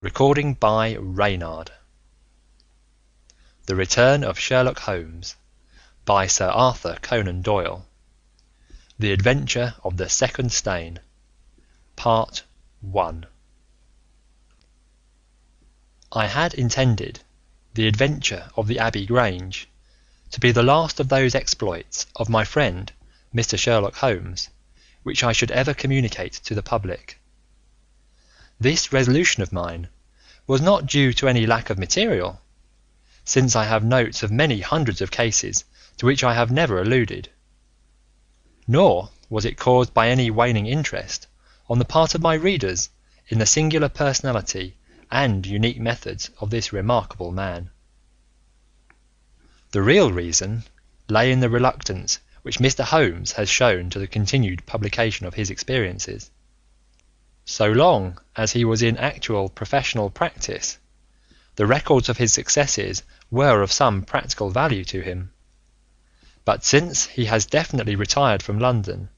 Recording by Reynard. The Return of Sherlock Holmes by Sir Arthur Conan Doyle. The Adventure of the Second Stain. Part 1. I had intended The Adventure of the Abbey Grange to be the last of those exploits of my friend Mr. Sherlock Holmes which I should ever communicate to the public. This resolution of mine was not due to any lack of material, since I have notes of many hundreds of cases to which I have never alluded, nor was it caused by any waning interest on the part of my readers in the singular personality and unique methods of this remarkable man. The real reason lay in the reluctance which Mr. Holmes has shown to the continued publication of his experiences. So long as he was in actual professional practice, the records of his successes were of some practical value to him. But since he has definitely retired from London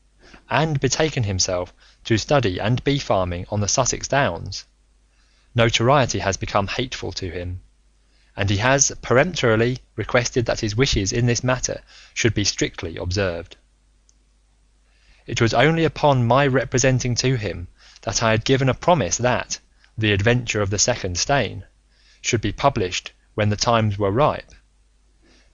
and betaken himself to study and bee farming on the Sussex Downs, notoriety has become hateful to him, and he has peremptorily requested that his wishes in this matter should be strictly observed. It was only upon my representing to him that I had given a promise that The Adventure of the Second Stain should be published when the times were ripe,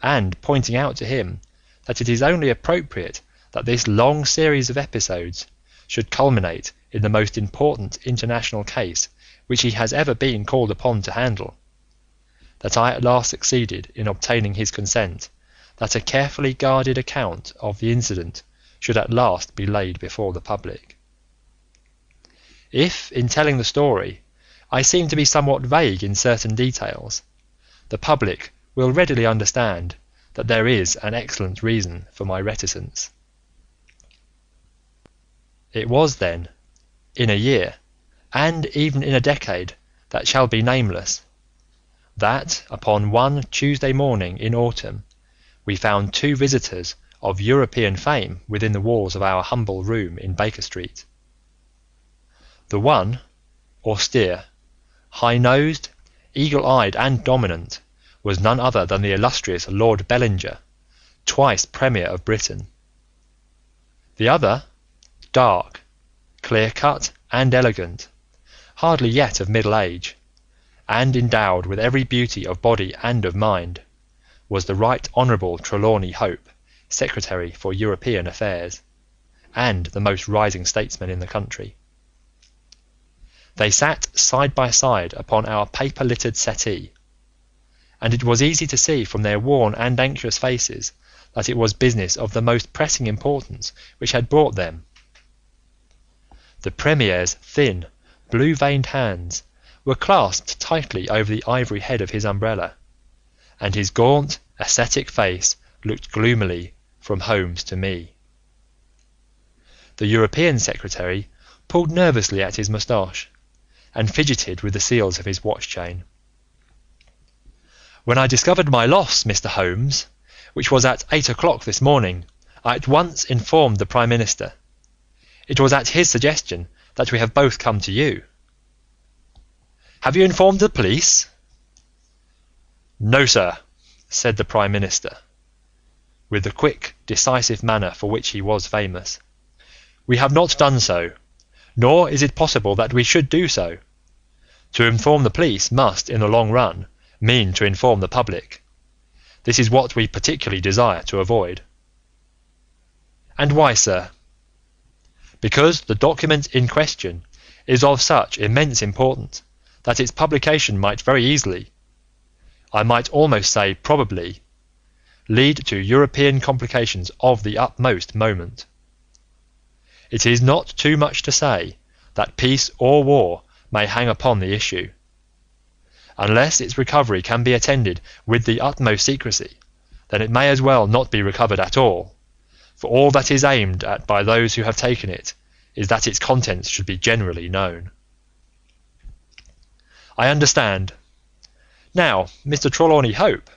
and pointing out to him that it is only appropriate that this long series of episodes should culminate in the most important international case which he has ever been called upon to handle, that I at last succeeded in obtaining his consent that a carefully guarded account of the incident should at last be laid before the public. If, in telling the story, I seem to be somewhat vague in certain details, the public will readily understand that there is an excellent reason for my reticence. It was then, in a year, and even in a decade that shall be nameless, that upon one Tuesday morning in autumn we found two visitors of European fame within the walls of our humble room in Baker Street. The one, austere, high-nosed, eagle-eyed and dominant, was none other than the illustrious Lord Bellinger, twice Premier of Britain. The other, dark, clear-cut and elegant, hardly yet of middle age, and endowed with every beauty of body and of mind, was the Right Honourable Trelawney Hope, Secretary for European Affairs, and the most rising statesman in the country. They sat side by side upon our paper-littered settee, and it was easy to see from their worn and anxious faces that it was business of the most pressing importance which had brought them. The Premier's thin, blue-veined hands were clasped tightly over the ivory head of his umbrella, and his gaunt, ascetic face looked gloomily from Holmes to me. The European Secretary pulled nervously at his moustache, and fidgeted with the seals of his watch-chain. "When I discovered my loss, Mr. Holmes, which was at 8 o'clock this morning, I at once informed the Prime Minister. It was at his suggestion that we have both come to you." "Have you informed the police?" "No, sir," said the Prime Minister, with the quick, decisive manner for which he was famous. "We have not done so, nor is it possible that we should do so. To inform the police must, in the long run, mean to inform the public. This is what we particularly desire to avoid." "And why, sir?" "Because the document in question is of such immense importance that its publication might very easily, I might almost say probably, lead to European complications of the utmost moment. It is not too much to say that peace or war may hang upon the issue. Unless its recovery can be attended with the utmost secrecy, then it may as well not be recovered at all, for all that is aimed at by those who have taken it is that its contents should be generally known." "I understand. Now, Mr. Trelawney Hope,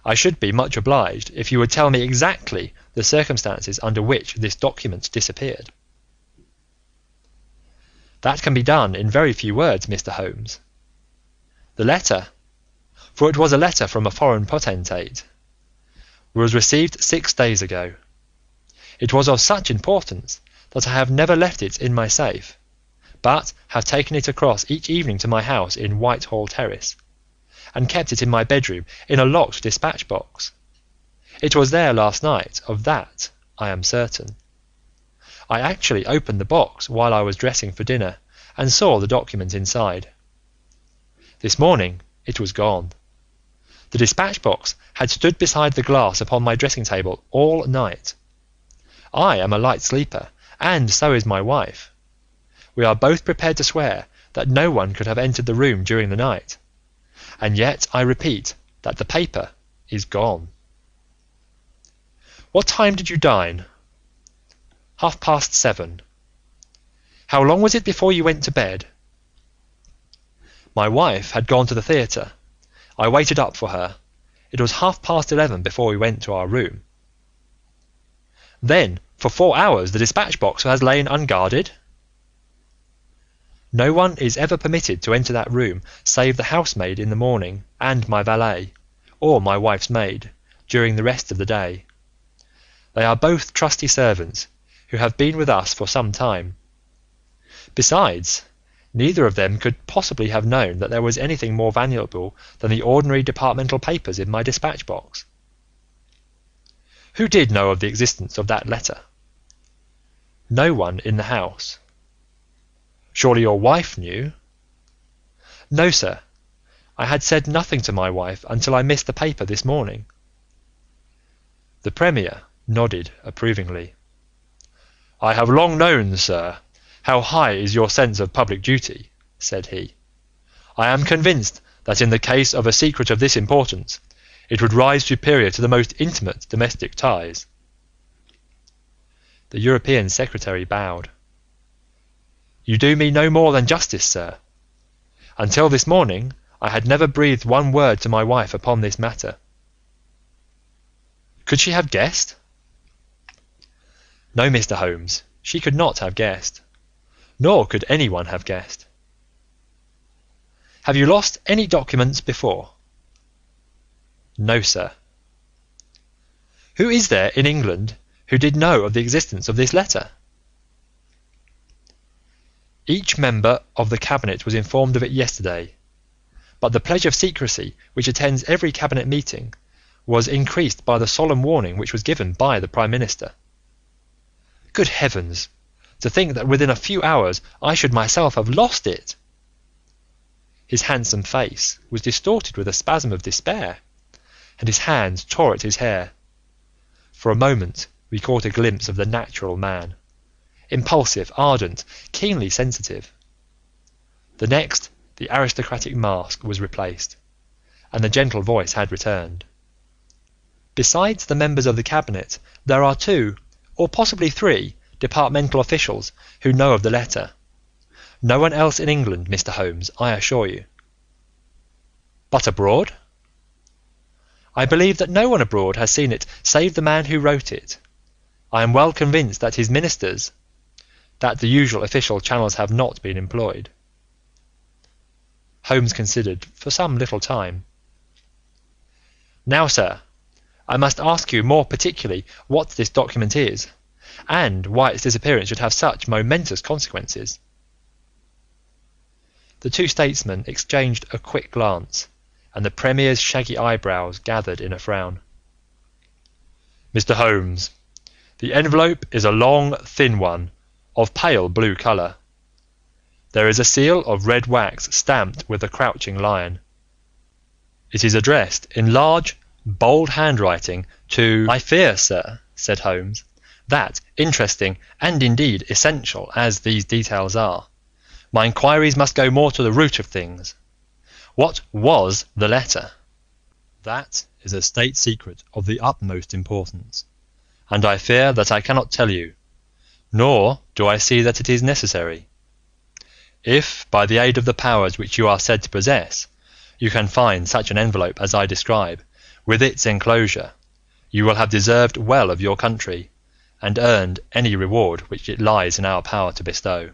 I should be much obliged if you would tell me exactly the circumstances under which this document disappeared." "That can be done in very few words, Mr. Holmes. The letter, for it was a letter from a foreign potentate, was received 6 days ago. It was of such importance that I have never left it in my safe, but have taken it across each evening to my house in Whitehall Terrace, and kept it in my bedroom in a locked dispatch box. It was there last night, of that I am certain. I actually opened the box while I was dressing for dinner, and saw the document inside. This morning it was gone. The dispatch box had stood beside the glass upon my dressing table all night. I am a light sleeper, and so is my wife. We are both prepared to swear that no one could have entered the room during the night, and yet I repeat that the paper is gone. What time did you dine? 7:30. How long was it before you went to bed? My wife had gone to the theatre. I waited up for her. It was 11:30 before we went to our room. Then, for 4 hours, the dispatch box has lain unguarded? No one is ever permitted to enter that room save the housemaid in the morning, and my valet, or my wife's maid, during the rest of the day. They are both trusty servants, who have been with us for some time. Besides, neither of them could possibly have known that there was anything more valuable than the ordinary departmental papers in my dispatch box. Who did know of the existence of that letter? No one in the house. Surely your wife knew? No, sir. I had said nothing to my wife until I missed the paper this morning. The Premier nodded approvingly. I have long known, sir, how high is your sense of public duty, said he. I am convinced that in the case of a secret of this importance, it would rise superior to the most intimate domestic ties. The European Secretary bowed. You do me no more than justice, sir. Until this morning, I had never breathed one word to my wife upon this matter. Could she have guessed? No, Mr. Holmes, she could not have guessed, nor could anyone have guessed. Have you lost any documents before? No, sir. Who is there in England who did know of the existence of this letter? Each member of the Cabinet was informed of it yesterday, but the pledge of secrecy which attends every Cabinet meeting was increased by the solemn warning which was given by the Prime Minister. Good heavens, to think that within a few hours I should myself have lost it! His handsome face was distorted with a spasm of despair, and his hands tore at his hair. For a moment we caught a glimpse of the natural man, impulsive, ardent, keenly sensitive. The next, the aristocratic mask was replaced, and the gentle voice had returned. Besides the members of the Cabinet, there are 2, or possibly 3, departmental officials who know of the letter. No one else in England, Mr. Holmes, I assure you. But abroad? I believe that no one abroad has seen it save the man who wrote it. I am well convinced that his ministers, that the usual official channels have not been employed. Holmes considered for some little time. Now, sir, I must ask you more particularly what this document is, and why its disappearance should have such momentous consequences. The 2 statesmen exchanged a quick glance, and the Premier's shaggy eyebrows gathered in a frown. Mr. Holmes, the envelope is a long, thin one, of pale blue colour. There is a seal of red wax stamped with a crouching lion. It is addressed in large, bold handwriting to... I fear, sir, said Holmes, that, interesting and indeed essential as these details are, my inquiries must go more to the root of things. What was the letter? That is a state secret of the utmost importance, and I fear that I cannot tell you, nor do I see that it is necessary. If, by the aid of the powers which you are said to possess, you can find such an envelope as I describe, with its enclosure, you will have deserved well of your country, and earned any reward which it lies in our power to bestow.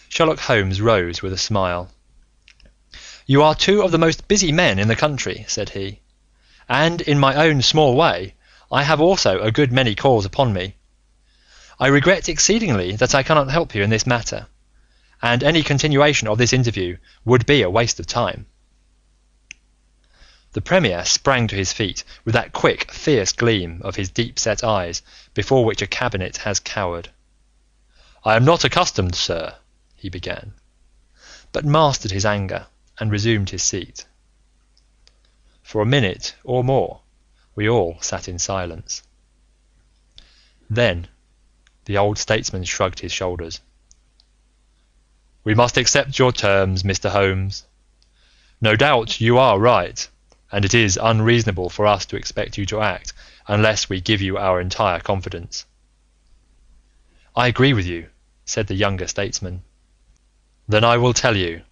Sherlock Holmes rose with a smile. "You are two of the most busy men in the country," said he, "and in my own small way I have also a good many calls upon me. I regret exceedingly that I cannot help you in this matter, and any continuation of this interview would be a waste of time." The Premier sprang to his feet with that quick, fierce gleam of his deep-set eyes before which a cabinet has cowered. "I am not accustomed, sir," he began, but mastered his anger and resumed his seat. For a minute or more we all sat in silence. Then the old statesman shrugged his shoulders. "We must accept your terms, Mr. Holmes. No doubt you are right, and it is unreasonable for us to expect you to act unless we give you our entire confidence." "I agree with you," said the younger statesman. "Then I will tell you,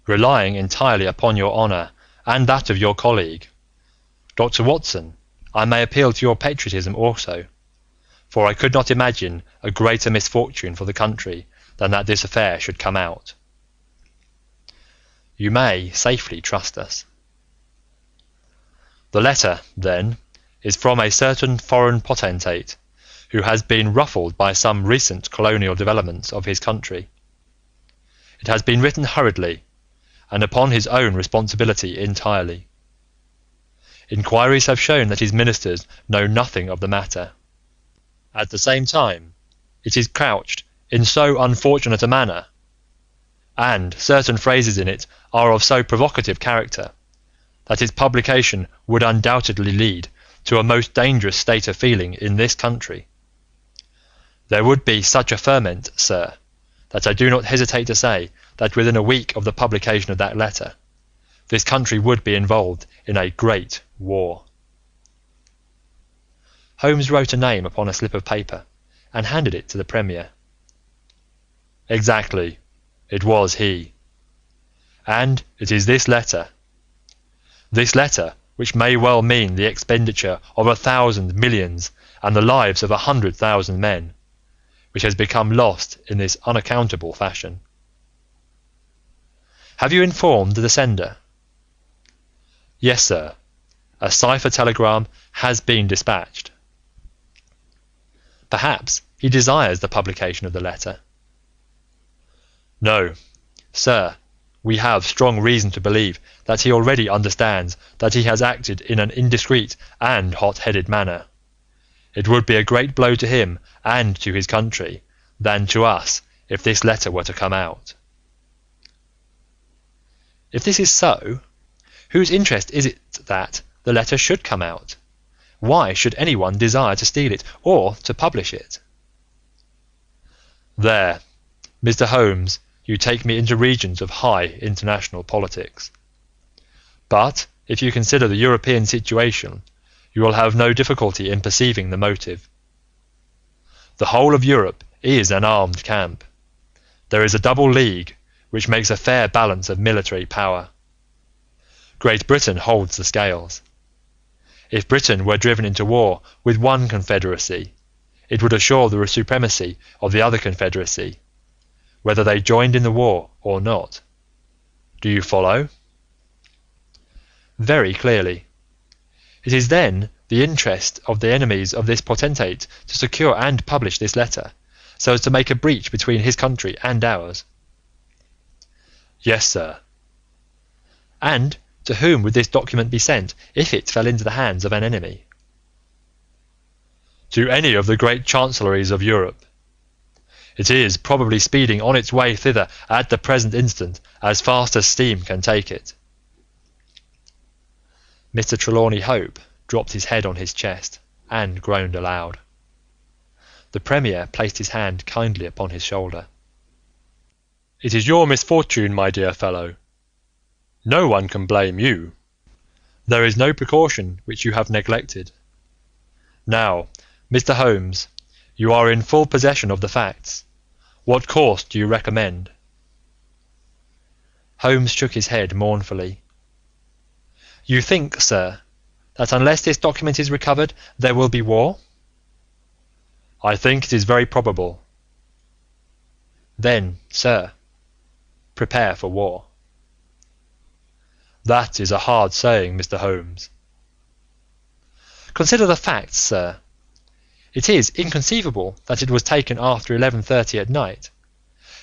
relying entirely upon your honour and that of your colleague, Dr. Watson, I may appeal to your patriotism also, for I could not imagine a greater misfortune for the country than that this affair should come out. You may safely trust us. The letter, then, is from a certain foreign potentate who has been ruffled by some recent colonial developments of his country. It has been written hurriedly, and upon his own responsibility entirely. Inquiries have shown that his ministers know nothing of the matter. At the same time, it is couched in so unfortunate a manner, and certain phrases in it are of so provocative character, that its publication would undoubtedly lead to a most dangerous state of feeling in this country. There would be such a ferment, sir, that I do not hesitate to say that within a week of the publication of that letter, this country would be involved in a great war." Holmes wrote a name upon a slip of paper and handed it to the Premier. "Exactly, it was he. And it is this letter which may well mean the expenditure of 1,000 millions and the lives of 100,000 men, which has become lost in this unaccountable fashion. Have you informed the sender?" "Yes, sir. A cipher telegram has been dispatched." "Perhaps he desires the publication of the letter." "No, sir, we have strong reason to believe that he already understands that he has acted in an indiscreet and hot-headed manner. It would be a great blow to him and to his country than to us if this letter were to come out." "If this is so, whose interest is it that the letter should come out? Why should anyone desire to steal it or to publish it?" "There, Mr. Holmes, you take me into regions of high international politics. But if you consider the European situation, you will have no difficulty in perceiving the motive. The whole of Europe is an armed camp. There is a double league, which makes a fair balance of military power. Great Britain holds the scales. If Britain were driven into war with one confederacy, it would assure the supremacy of the other confederacy, whether they joined in the war or not. Do you follow?" "Very clearly. It is then the interest of the enemies of this potentate to secure and publish this letter, so as to make a breach between his country and ours." "Yes, sir." "And to whom would this document be sent if it fell into the hands of an enemy?" "To any of the great chancelleries of Europe. It is probably speeding on its way thither at the present instant as fast as steam can take it." Mr. Trelawney Hope dropped his head on his chest and groaned aloud. The Premier placed his hand kindly upon his shoulder. "It is your misfortune, my dear fellow. No one can blame you. There is no precaution which you have neglected. Now, Mr. Holmes, you are in full possession of the facts. What course do you recommend?" Holmes shook his head mournfully. "You think, sir, that unless this document is recovered, there will be war?" "I think it is very probable." "Then, sir, prepare for war." That is a hard saying, Mr. Holmes. Consider the facts, sir. It is inconceivable that it was taken after 11:30 at night,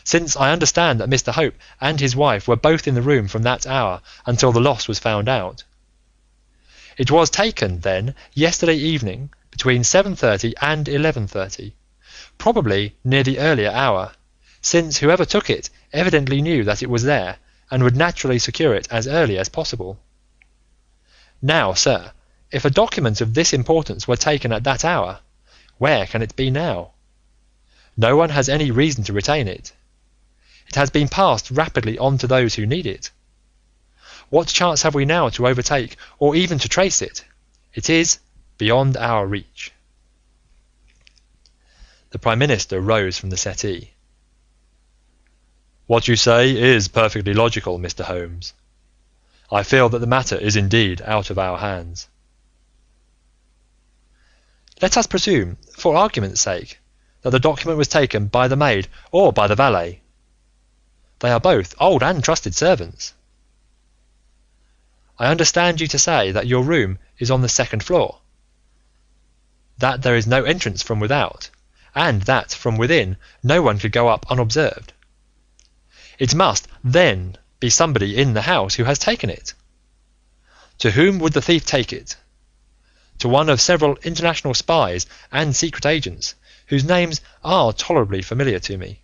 since I understand that Mr. Hope and his wife were both in the room from that hour until the loss was found out. It was taken, then, yesterday evening between 7:30 and 11:30, probably near the earlier hour, since whoever took it evidently knew that it was there and would naturally secure it as early as possible. Now, sir, if a document of this importance were taken at that hour, where can it be now? No one has any reason to retain it. It has been passed rapidly on to those who need it. What chance have we now to overtake or even to trace it? It is beyond our reach." The Prime Minister rose from the settee. "What you say is perfectly logical, Mr. Holmes. I feel that the matter is indeed out of our hands." "Let us presume, for argument's sake, that the document was taken by the maid or by the valet. They are both old and trusted servants. I understand you to say that your room is on the second floor, that there is no entrance from without, and that from within no one could go up unobserved. It must, then, be somebody in the house who has taken it. To whom would the thief take it? To one of several international spies and secret agents whose names are tolerably familiar to me.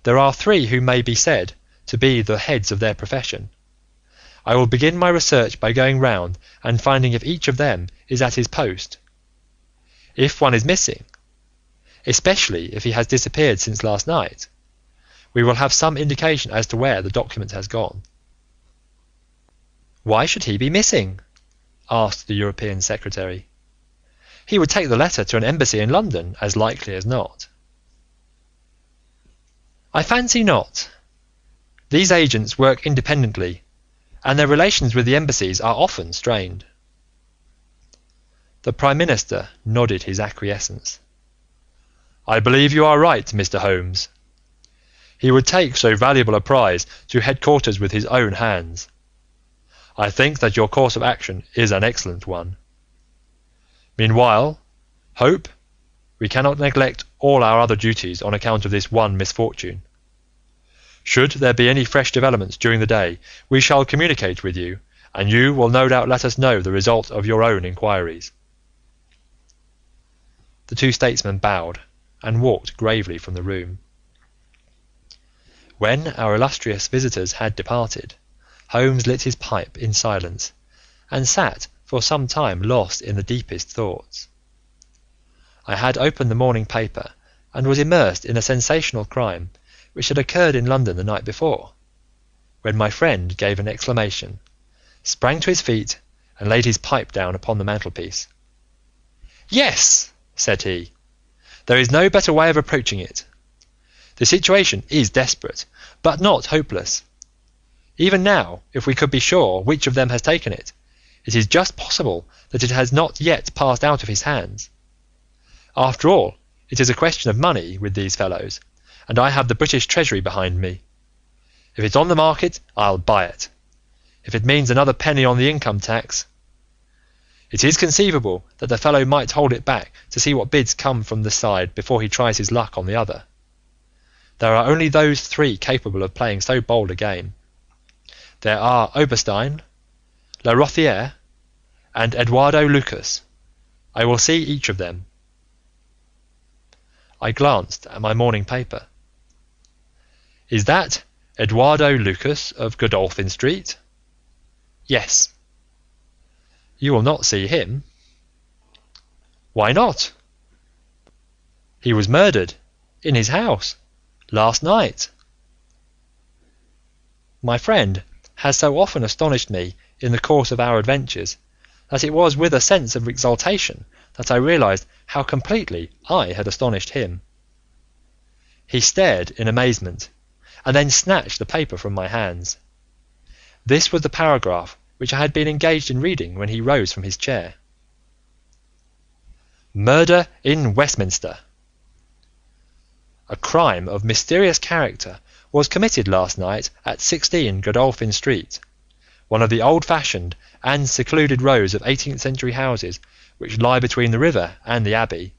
There are three who may be said to be the heads of their profession. I will begin my research by going round and finding if each of them is at his post. If one is missing, especially if he has disappeared since last night, we will have some indication as to where the document has gone." "Why should he be missing?" asked the European Secretary. "He would take the letter to an embassy in London, as likely as not." "I fancy not. These agents work independently, and their relations with the embassies are often strained." The Prime Minister nodded his acquiescence. "I believe you are right, Mr. Holmes. He would take so valuable a prize to headquarters with his own hands. I think that your course of action is an excellent one. Meanwhile, Hope, we cannot neglect all our other duties on account of this one misfortune. Should there be any fresh developments during the day, we shall communicate with you, and you will no doubt let us know the result of your own inquiries." The two statesmen bowed and walked gravely from the room. When our illustrious visitors had departed, Holmes lit his pipe in silence and sat for some time lost in the deepest thoughts. I had opened the morning paper and was immersed in a sensational crime which had occurred in London the night before, when my friend gave an exclamation, sprang to his feet, and laid his pipe down upon the mantelpiece. "Yes," said he, "there is no better way of approaching it. The situation is desperate, but not hopeless. Even now, if we could be sure which of them has taken it, it is just possible that it has not yet passed out of his hands. After all, it is a question of money with these fellows, and I have the British Treasury behind me. If it's on the market, I'll buy it, if it means another penny on the income tax. It is conceivable that the fellow might hold it back to see what bids come from the side before he tries his luck on the other. There are only those three capable of playing so bold a game. There are Oberstein, La Rothiere, and Eduardo Lucas. I will see each of them." I glanced at my morning paper. "Is that Eduardo Lucas of Godolphin Street?" "Yes." "You will not see him." "Why not?" "He was murdered in his house last night." My friend has so often astonished me in the course of our adventures that it was with a sense of exultation that I realized how completely I had astonished him. He stared in amazement, and then snatched the paper from my hands. This was the paragraph which I had been engaged in reading when he rose from his chair. "Murder in Westminster. A crime of mysterious character was committed last night at 16 Godolphin Street, one of the old-fashioned and secluded rows of 18th century houses which lie between the river and the Abbey,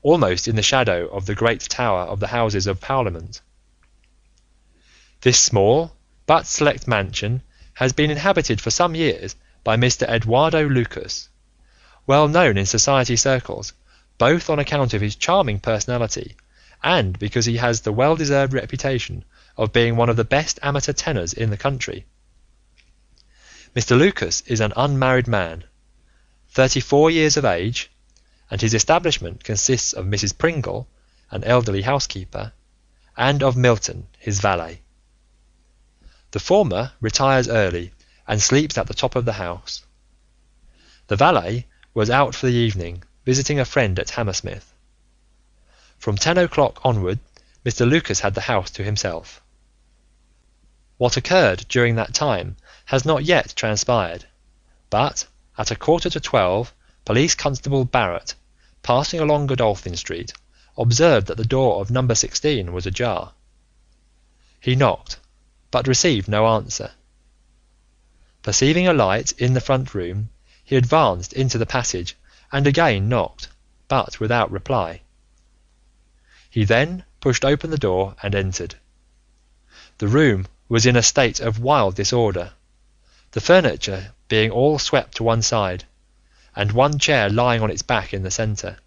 almost in the shadow of the great tower of the Houses of Parliament. This small but select mansion has been inhabited for some years by Mr. Eduardo Lucas, well known in society circles, both on account of his charming personality and because he has the well-deserved reputation of being one of the best amateur tenors in the country. Mr. Lucas is an unmarried man, 34 years of age, and his establishment consists of Mrs. Pringle, an elderly housekeeper, and of Milton, his valet. The former retires early and sleeps at the top of the house. The valet was out for the evening, visiting a friend at Hammersmith. From 10 o'clock onward, Mr. Lucas had the house to himself. What occurred during that time has not yet transpired, but at 11:45, Police Constable Barrett, passing along Godolphin Street, observed that the door of number 16 was ajar. He knocked, but received no answer. Perceiving a light in the front room, he advanced into the passage and again knocked, but without reply. He then pushed open the door and entered. The room was in a state of wild disorder, the furniture being all swept to one side, and one chair lying on its back in the centre.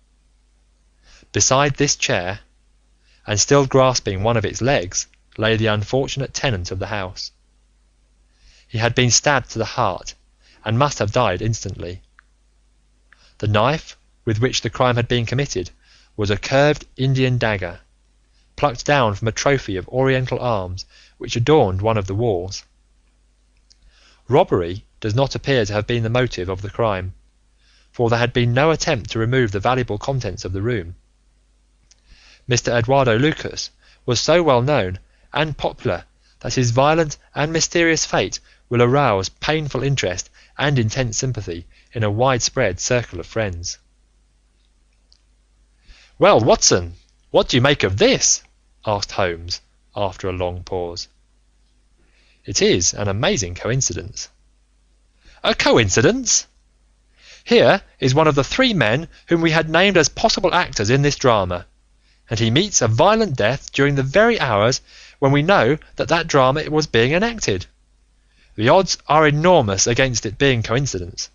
Beside this chair, and still grasping one of its legs, lay the unfortunate tenant of the house. He had been stabbed to the heart, and must have died instantly. The knife with which the crime had been committed was a curved Indian dagger, plucked down from a trophy of Oriental arms which adorned one of the walls. Robbery does not appear to have been the motive of the crime, for there had been no attempt to remove the valuable contents of the room. Mr. Eduardo Lucas was so well known and popular that his violent and mysterious fate will arouse painful interest and intense sympathy in a widespread circle of friends. "Well, Watson, what do you make of this?" asked Holmes, after a long pause. "It is an amazing coincidence." "A coincidence? Here is one of the three men whom we had named as possible actors in this drama, and he meets a violent death during the very hours when we know that that drama was being enacted. The odds are enormous against it being coincidence.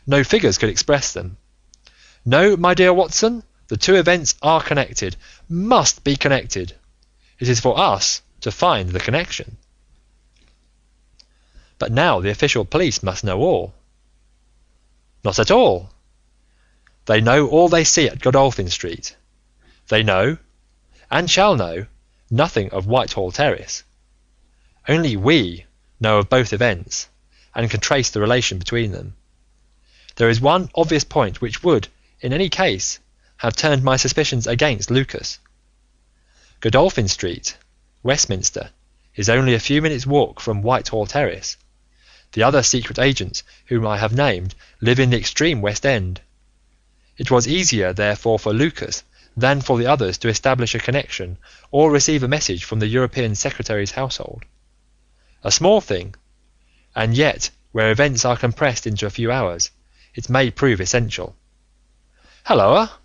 No figures could express them. No, my dear Watson, the two events are connected, must be connected. It is for us to find the connection." "But now the official police must know all." "Not at all. They know all they see at Godolphin Street. They know, and shall know, nothing of Whitehall Terrace. Only we know of both events, and can trace the relation between them. There is one obvious point which would, in any case, have turned my suspicions against Lucas. Godolphin Street, Westminster, is only a few minutes' walk from Whitehall Terrace. The other secret agents whom I have named live in the extreme West End. It was easier, therefore, for Lucas than for the others to establish a connection or receive a message from the European Secretary's household. A small thing, and yet where events are compressed into a few hours, it may prove essential. Halloa!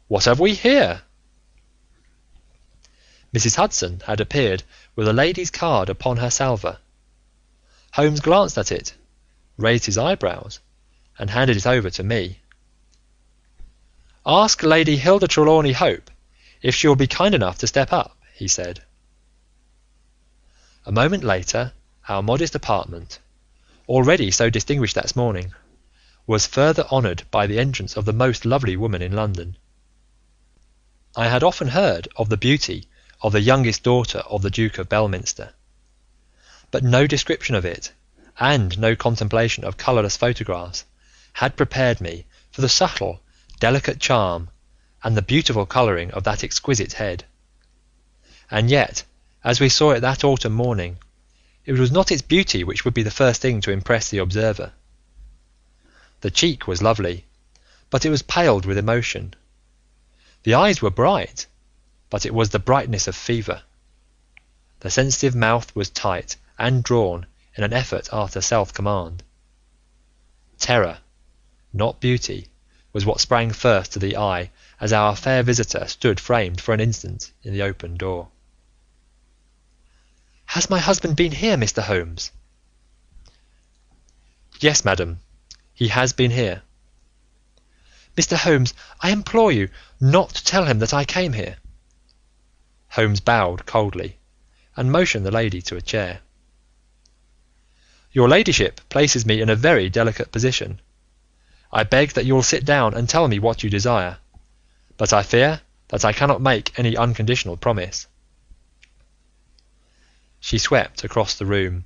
What have we here?" Mrs. Hudson had appeared with a lady's card upon her salver. Holmes glanced at it, raised his eyebrows, and handed it over to me. "Ask Lady Hilda Trelawney Hope if she will be kind enough to step up," he said. A moment later, our modest apartment, already so distinguished that morning, was further honoured by the entrance of the most lovely woman in London. I had often heard of the beauty of the youngest daughter of the Duke of Belminster, but no description of it, and no contemplation of colourless photographs, had prepared me for the subtle, delicate charm and the beautiful colouring of that exquisite head. And yet, as we saw it that autumn morning, it was not its beauty which would be the first thing to impress the observer. The cheek was lovely, but it was paled with emotion. The eyes were bright, but it was the brightness of fever. The sensitive mouth was tight and drawn in an effort after self-command. Terror, not beauty, was what sprang first to the eye as our fair visitor stood framed for an instant in the open door. "Has my husband been here, Mr. Holmes?" "Yes, madam, he has been here." "Mr. Holmes, I implore you not to tell him that I came here." Holmes bowed coldly and motioned the lady to a chair. "Your ladyship places me in a very delicate position. I beg that you will sit down and tell me what you desire, but I fear that I cannot make any unconditional promise." She swept across the room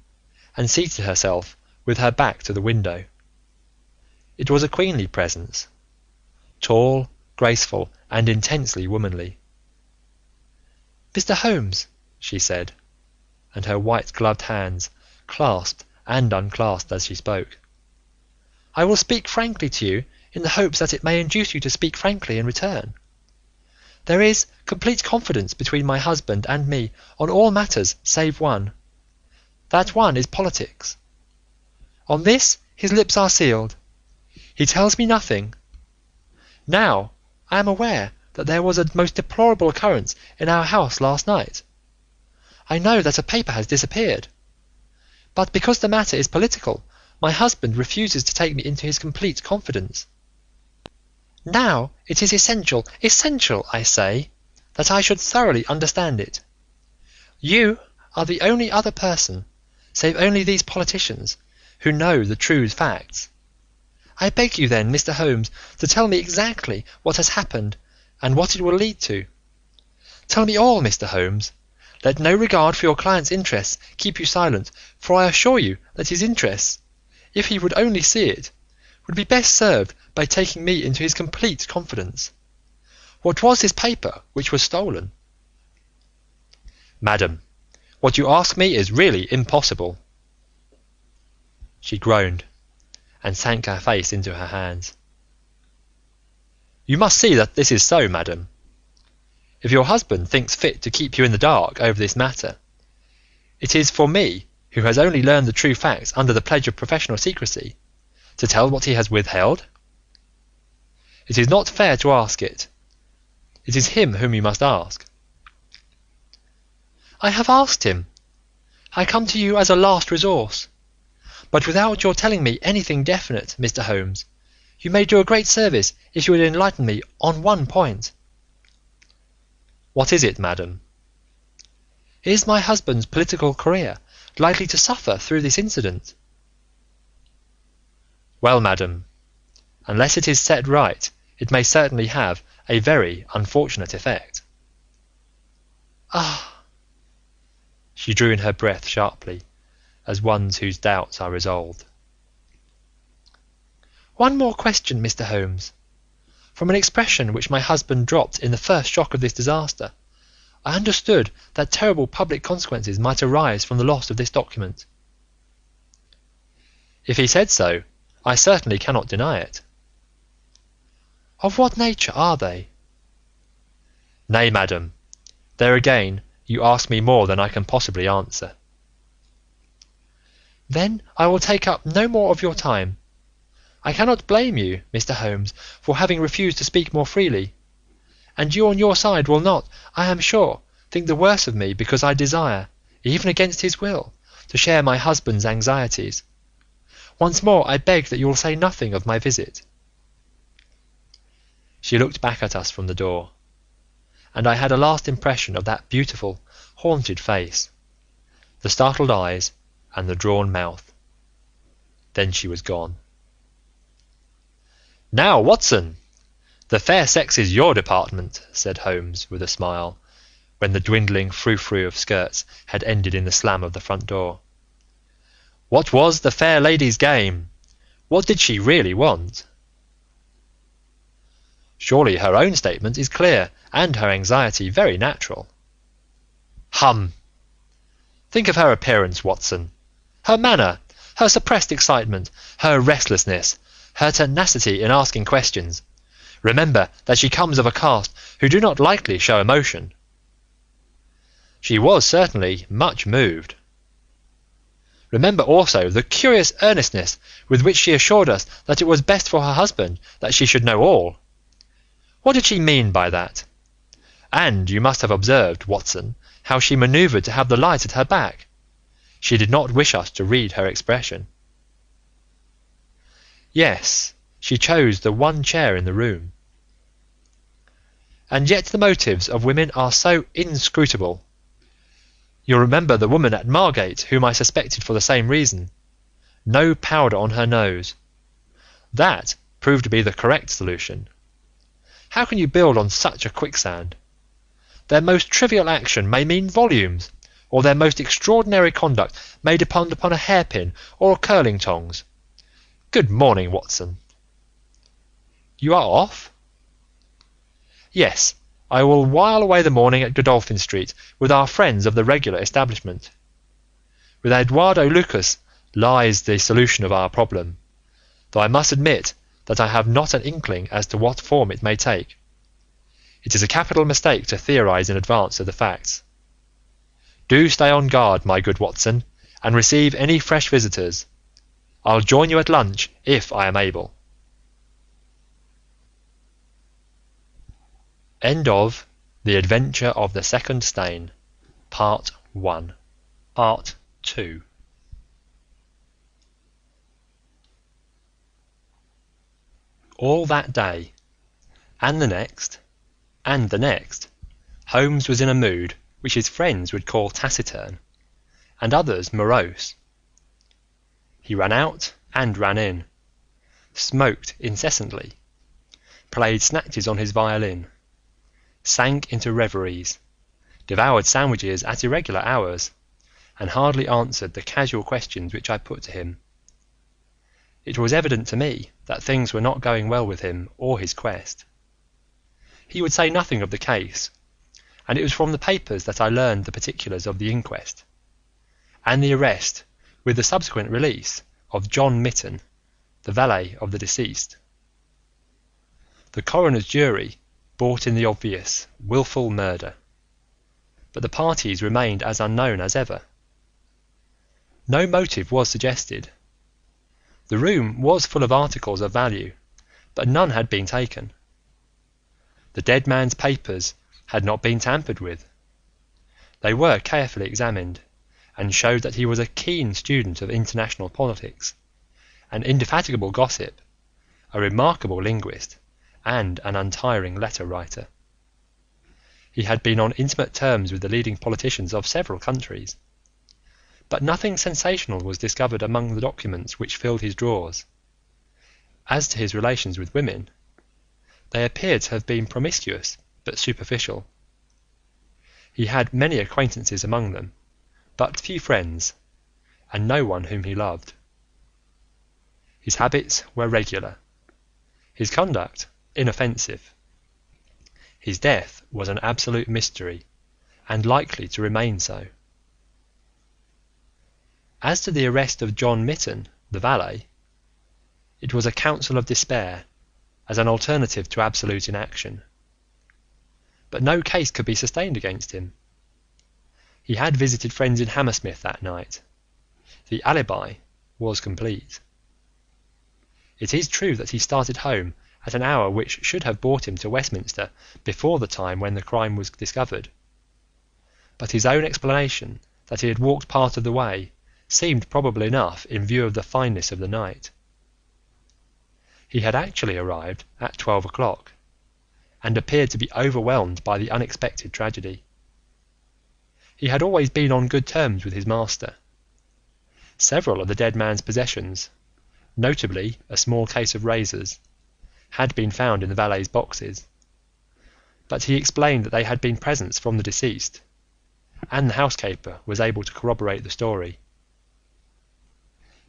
and seated herself with her back to the window. It was a queenly presence, tall, graceful, and intensely womanly. "Mr. Holmes," she said, and her white-gloved hands clasped and unclasped as she spoke, "I will speak frankly to you in the hopes that it may induce you to speak frankly in return. There is complete confidence between my husband and me on all matters save one. That one is politics. On this his lips are sealed. He tells me nothing. Now I am aware that there was a most deplorable occurrence in our house last night. I know that a paper has disappeared. But because the matter is political, my husband refuses to take me into his complete confidence. Now it is essential, I say, that I should thoroughly understand it. You are the only other person, save only these politicians, who know the true facts. I beg you then, Mr. Holmes, to tell me exactly what has happened and what it will lead to. Tell me all, Mr. Holmes. Let no regard for your client's interests keep you silent, for I assure you that his interests, if he would only see it, would be best served by taking me into his complete confidence. What was this paper which was stolen?" "Madam, what you ask me is really impossible." She groaned and sank her face into her hands. "You must see that this is so, madam. If your husband thinks fit to keep you in the dark over this matter, it is for me, who has only learned the true facts under the pledge of professional secrecy, to tell what he has withheld. It is not fair to ask it. It is him whom you must ask." "I have asked him. I come to you as a last resource. But without your telling me anything definite, Mr. Holmes, you may do a great service if you would enlighten me on one point." "What is it, madam?" "Is my husband's political career likely to suffer through this incident?" "Well, madam, unless it is set right, it may certainly have a very unfortunate effect." "Ah!" She drew in her breath sharply, as one whose doubts are resolved. "One more question, Mr. Holmes. From an expression which my husband dropped in the first shock of this disaster, I understood that terrible public consequences might arise from the loss of this document." "If he said so, I certainly cannot deny it." "Of what nature are they?" "Nay, madam, there again you ask me more than I can possibly answer." "Then I will take up no more of your time. I cannot blame you, Mr. Holmes, for having refused to speak more freely, and you on your side will not, I am sure, think the worse of me because I desire, even against his will, to share my husband's anxieties. Once more I beg that you will say nothing of my visit." She looked back at us from the door, and I had a last impression of that beautiful, haunted face, the startled eyes and the drawn mouth. Then she was gone. "Now, Watson, the fair sex is your department," said Holmes with a smile, when the dwindling frou-frou of skirts had ended in the slam of the front door. "What was the fair lady's game? What did she really want?" "Surely her own statement is clear, and her anxiety very natural." "Hum! Think of her appearance, Watson, her manner, her suppressed excitement, her restlessness, her tenacity in asking questions. Remember that she comes of a caste who do not lightly show emotion." "She was certainly much moved." Remember also the curious earnestness with which she assured us that it was best for her husband that she should know all. What did she mean by that? And you must have observed, Watson, how she manoeuvred to have the light at her back. She did not wish us to read her expression. Yes, she chose the one chair in the room. And yet the motives of women are so inscrutable. You'll remember the woman at Margate whom I suspected for the same reason. No powder on her nose. That proved to be the correct solution. How can you build on such a quicksand? Their most trivial action may mean volumes, or their most extraordinary conduct may depend upon a hairpin or a curling tongs. Good morning, Watson. You are off? Yes, I will while away the morning at Godolphin Street with our friends of the regular establishment. With Eduardo Lucas lies the solution of our problem, though I must admit that I have not an inkling as to what form it may take. It is a capital mistake to theorize in advance of the facts. Do stay on guard, my good Watson, and receive any fresh visitors. I'll join you at lunch if I am able. End of The Adventure of the Second Stain, Part 1. Part 2. All that day, and the next, Holmes was in a mood which his friends would call taciturn, and others morose. He ran out and ran in, smoked incessantly, played snatches on his violin, sank into reveries, devoured sandwiches at irregular hours, and hardly answered the casual questions which I put to him. It was evident to me that things were not going well with him or his quest. He would say nothing of the case, and it was from the papers that I learned the particulars of the inquest, and the arrest, with the subsequent release, of John Mitten, the valet of the deceased. The coroner's jury brought in the obvious, wilful murder, but the parties remained as unknown as ever. No motive was suggested. The room was full of articles of value, but none had been taken. The dead man's papers had not been tampered with. They were carefully examined, and showed that he was a keen student of international politics, an indefatigable gossip, a remarkable linguist, and an untiring letter writer. He had been on intimate terms with the leading politicians of several countries, but nothing sensational was discovered among the documents which filled his drawers. As to his relations with women, they appeared to have been promiscuous but superficial. He had many acquaintances among them, but few friends, and no one whom he loved. His habits were regular, his conduct inoffensive. His death was an absolute mystery, and likely to remain so. As to the arrest of John Mitten, the valet, it was a counsel of despair, as an alternative to absolute inaction. But no case could be sustained against him. He had visited friends in Hammersmith that night. The alibi was complete. It is true that he started home at an hour which should have brought him to Westminster before the time when the crime was discovered, but his own explanation that he had walked part of the way seemed probable enough in view of the fineness of the night. He had actually arrived at 12 o'clock, and appeared to be overwhelmed by the unexpected tragedy. He had always been on good terms with his master. Several of the dead man's possessions, notably a small case of razors, had been found in the valet's boxes, but he explained that they had been presents from the deceased, and the housekeeper was able to corroborate the story.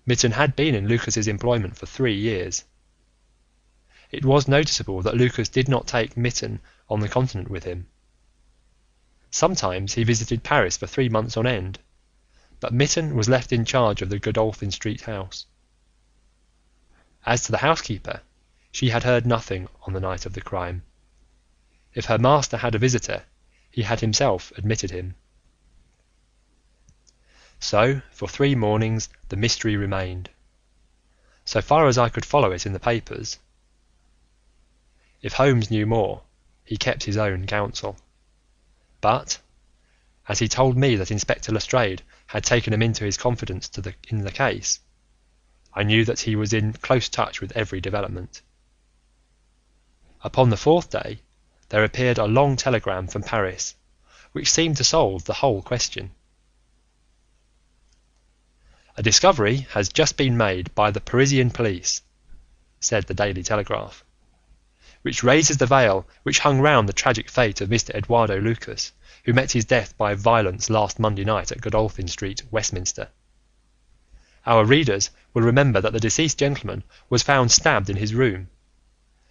Mitten had been in Lucas's employment for 3 years. It was noticeable that Lucas did not take Mitten on the continent with him. Sometimes he visited Paris for 3 months on end, but Mitten was left in charge of the Godolphin Street house. As to the housekeeper, she had heard nothing on the night of the crime. If her master had a visitor, he had himself admitted him. So, for 3 mornings, the mystery remained, so far as I could follow it in the papers. If Holmes knew more, he kept his own counsel. But, as he told me that Inspector Lestrade had taken him into his confidence in the case, I knew that he was in close touch with every development. Upon the 4th day, there appeared a long telegram from Paris, which seemed to solve the whole question. "A discovery has just been made by the Parisian police," said the Daily Telegraph, "which raises the veil which hung round the tragic fate of Mr. Eduardo Lucas, who met his death by violence last Monday night at Godolphin Street, Westminster. Our readers will remember that the deceased gentleman was found stabbed in his room,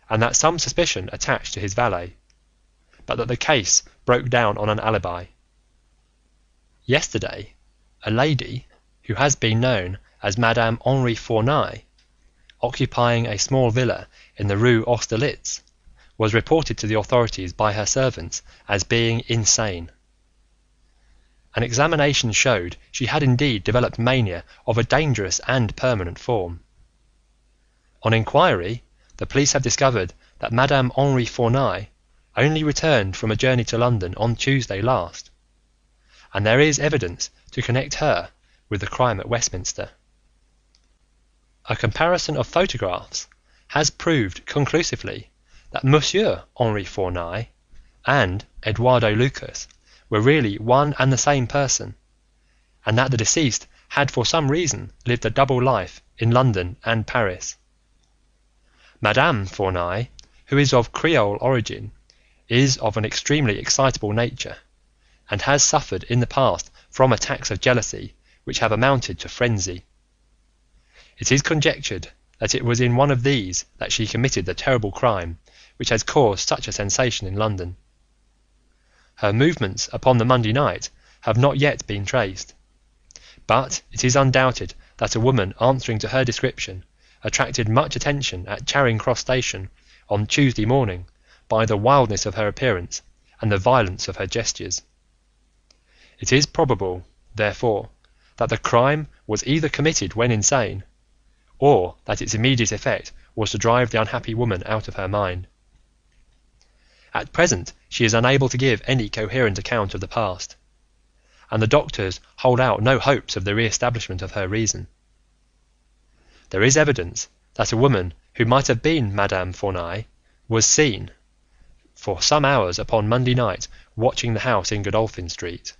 and that some suspicion attached to his valet, but that the case broke down on an alibi. Yesterday, a lady, who has been known as Madame Henri Fournay, occupying a small villa in the Rue Austerlitz, was reported to the authorities by her servants as being insane. An examination showed she had indeed developed mania of a dangerous and permanent form. On inquiry, the police have discovered that Madame Henri Fournay only returned from a journey to London on Tuesday last, and there is evidence to connect her with the crime at Westminster. A comparison of photographs has proved conclusively that Monsieur Henri Fournay and Eduardo Lucas were really one and the same person, and that the deceased had for some reason lived a double life in London and Paris. Madame Fournay, who is of Creole origin, is of an extremely excitable nature, and has suffered in the past from attacks of jealousy which have amounted to frenzy. It is conjectured that it was in one of these that she committed the terrible crime which has caused such a sensation in London. Her movements upon the Monday night have not yet been traced, but it is undoubted that a woman answering to her description attracted much attention at Charing Cross Station on Tuesday morning by the wildness of her appearance and the violence of her gestures. It is probable, therefore, that the crime was either committed when insane, or that its immediate effect was to drive the unhappy woman out of her mind. At present she is unable to give any coherent account of the past, and the doctors hold out no hopes of the re-establishment of her reason. There is evidence that a woman who might have been Madame Fournay was seen for some hours upon Monday night watching the house in Godolphin Street.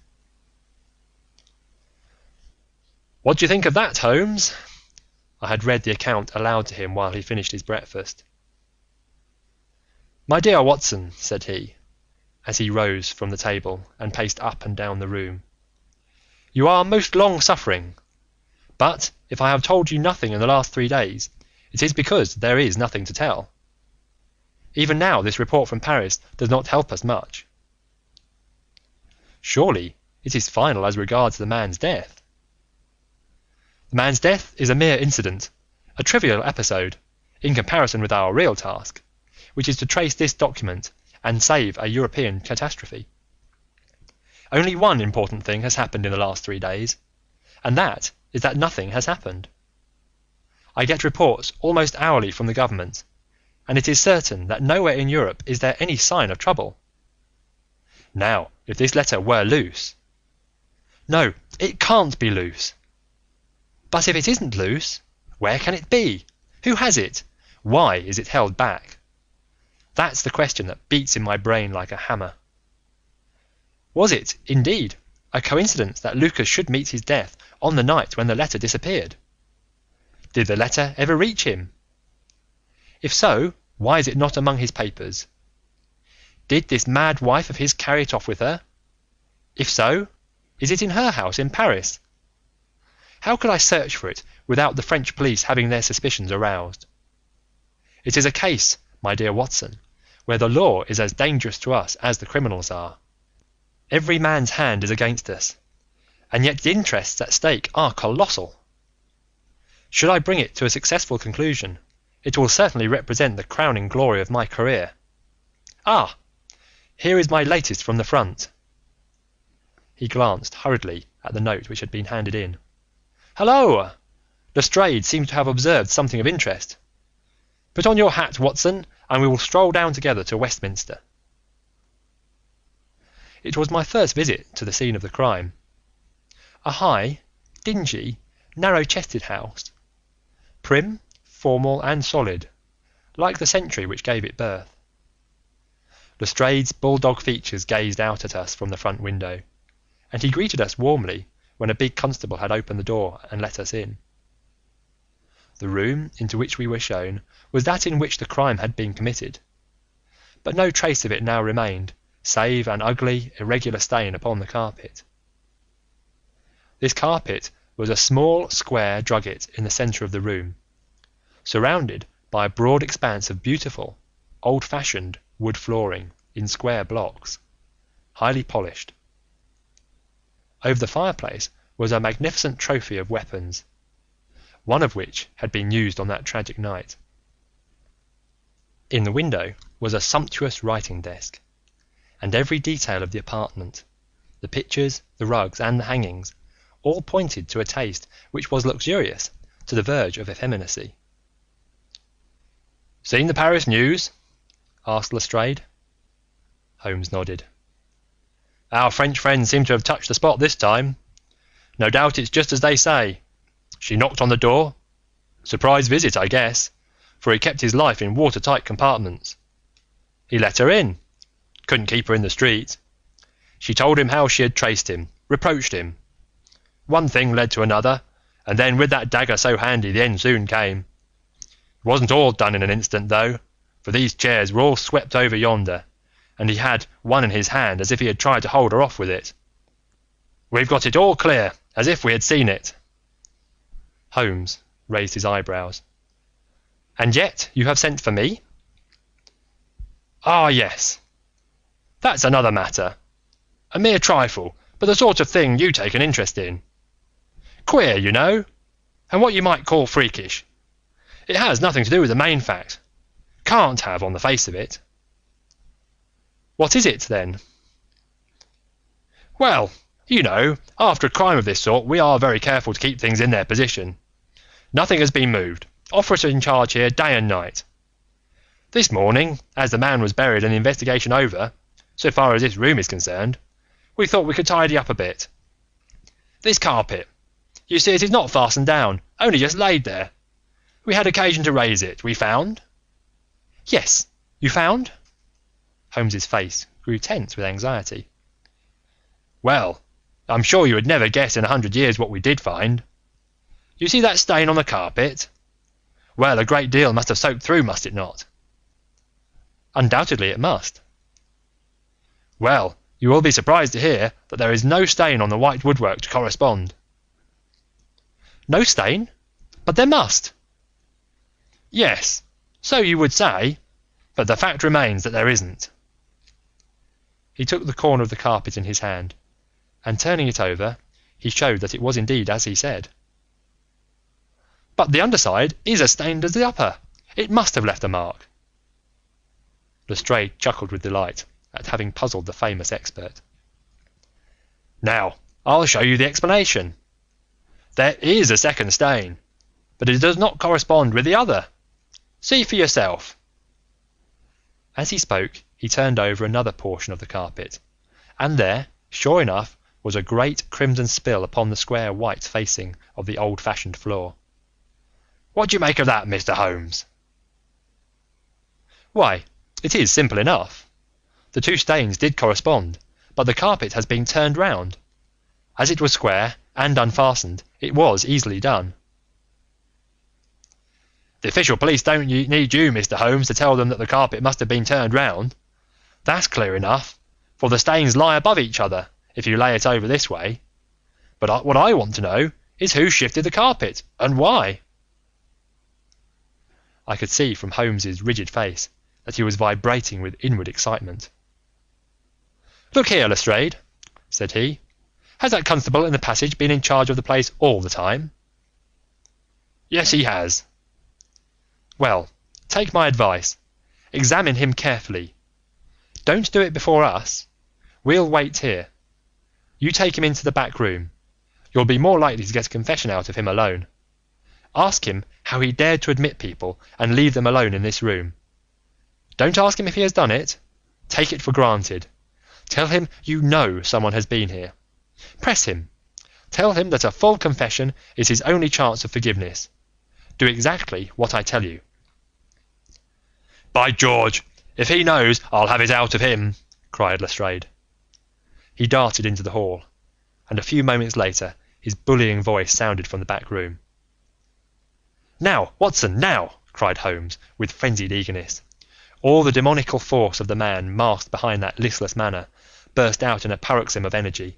"What do you think of that, Holmes?" I had read the account aloud to him while he finished his breakfast. "My dear Watson," said he, as he rose from the table and paced up and down the room, "you are most long-suffering, but if I have told you nothing in the last 3 days, it is because there is nothing to tell. Even now this report from Paris does not help us much. Surely it is final as regards the man's death?" "The man's death is a mere incident, a trivial episode, in comparison with our real task, which is to trace this document and save a European catastrophe. Only one important thing has happened in the last 3 days, and that is that nothing has happened. I get reports almost hourly from the government, and it is certain that nowhere in Europe is there any sign of trouble. Now, if this letter were loose... No, it can't be loose. But if it isn't loose, where can it be? Who has it? Why is it held back? That's the question that beats in my brain like a hammer. Was it, indeed, a coincidence that Lucas should meet his death on the night when the letter disappeared? Did the letter ever reach him? If so, why is it not among his papers? Did this mad wife of his carry it off with her? If so, is it in her house in Paris? How could I search for it without the French police having their suspicions aroused? It is a case, my dear Watson, where the law is as dangerous to us as the criminals are. Every man's hand is against us, and yet the interests at stake are colossal. Should I bring it to a successful conclusion, it will certainly represent the crowning glory of my career. Ah, here is my latest from the front." He glanced hurriedly at the note which had been handed in. "Halloa! Lestrade seems to have observed something of interest. Put on your hat, Watson, and we will stroll down together to Westminster." It was my first visit to the scene of the crime. A high, dingy, narrow-chested house, prim, formal, and solid, like the century which gave it birth. Lestrade's bulldog features gazed out at us from the front window, and he greeted us warmly when a big constable had opened the door and let us in. The room into which we were shown was that in which the crime had been committed, but no trace of it now remained, save an ugly, irregular stain upon the carpet. This carpet was a small square drugget in the centre of the room, surrounded by a broad expanse of beautiful, old-fashioned wood flooring in square blocks, highly polished. Over the fireplace was a magnificent trophy of weapons, one of which had been used on that tragic night. In the window was a sumptuous writing desk, and every detail of the apartment, the pictures, the rugs, and the hangings, all pointed to a taste which was luxurious to the verge of effeminacy. "Seen the Paris news?" asked Lestrade. Holmes nodded. "Our French friends seem to have touched the spot this time. No doubt it's just as they say. She knocked on the door. Surprise visit, I guess, for he kept his life in watertight compartments. He let her in. Couldn't keep her in the street. She told him how she had traced him, reproached him. One thing led to another, and then with that dagger so handy the end soon came. It wasn't all done in an instant, though, for these chairs were all swept over yonder, and he had one in his hand as if he had tried to hold her off with it. We've got it all clear, as if we had seen it." Holmes raised his eyebrows. "And yet you have sent for me?" "Ah, yes. That's another matter. A mere trifle, but the sort of thing you take an interest in. Queer, you know, and what you might call freakish. It has nothing to do with the main fact. Can't have, on the face of it." "What is it, then?" "Well, you know, after a crime of this sort, we are very careful to keep things in their position. Nothing has been moved. Officer in charge here day and night. This morning, as the man was buried and the investigation over, so far as this room is concerned, we thought we could tidy up a bit. This carpet, you see it is not fastened down, only just laid there. We had occasion to raise it, we found." "Yes, you found?" Holmes's face grew tense with anxiety. "Well, I'm sure you would never guess in 100 years what we did find. You see that stain on the carpet? Well, a great deal must have soaked through, must it not?" "Undoubtedly it must." "Well, you will be surprised to hear that there is no stain on the white woodwork to correspond." "No stain? But there must." "Yes, so you would say, but the fact remains that there isn't." He took the corner of the carpet in his hand, and turning it over, he showed that it was indeed as he said. "But the underside is as stained as the upper. It must have left a mark." Lestrade chuckled with delight at having puzzled the famous expert. "Now, I'll show you the explanation. There is a second stain, but it does not correspond with the other. See for yourself." As he spoke, he turned over another portion of the carpet, and there, sure enough, was a great crimson spill upon the square white facing of the old-fashioned floor. "What do you make of that, Mr. Holmes?" "Why, it is simple enough. The two stains did correspond, but the carpet has been turned round. As it was square and unfastened, it was easily done." "The official police don't need you, Mr. Holmes, to tell them that the carpet must have been turned round. That's clear enough, for the stains lie above each other if you lay it over this way. But what I want to know is who shifted the carpet, and why." I could see from Holmes's rigid face that he was vibrating with inward excitement. "Look here, Lestrade," said he, "has that constable in the passage been in charge of the place all the time?" "Yes, he has." "Well, take my advice. Examine him carefully. Don't do it before us. We'll wait here. You take him into the back room, You'll be more likely to get a confession out of him alone. Ask him how he dared to admit people and leave them alone in this room. Don't ask him if he has done it. Take it for granted. Tell him you know someone has been here. Press him. Tell him that a full confession is his only chance of forgiveness. Do exactly what I tell you." "By George, if he knows, I'll have it out of him," cried Lestrade. He darted into the hall, and a few moments later his bullying voice sounded from the back room. "Now, Watson, now!" cried Holmes with frenzied eagerness. All the demoniacal force of the man masked behind that listless manner burst out in a paroxysm of energy.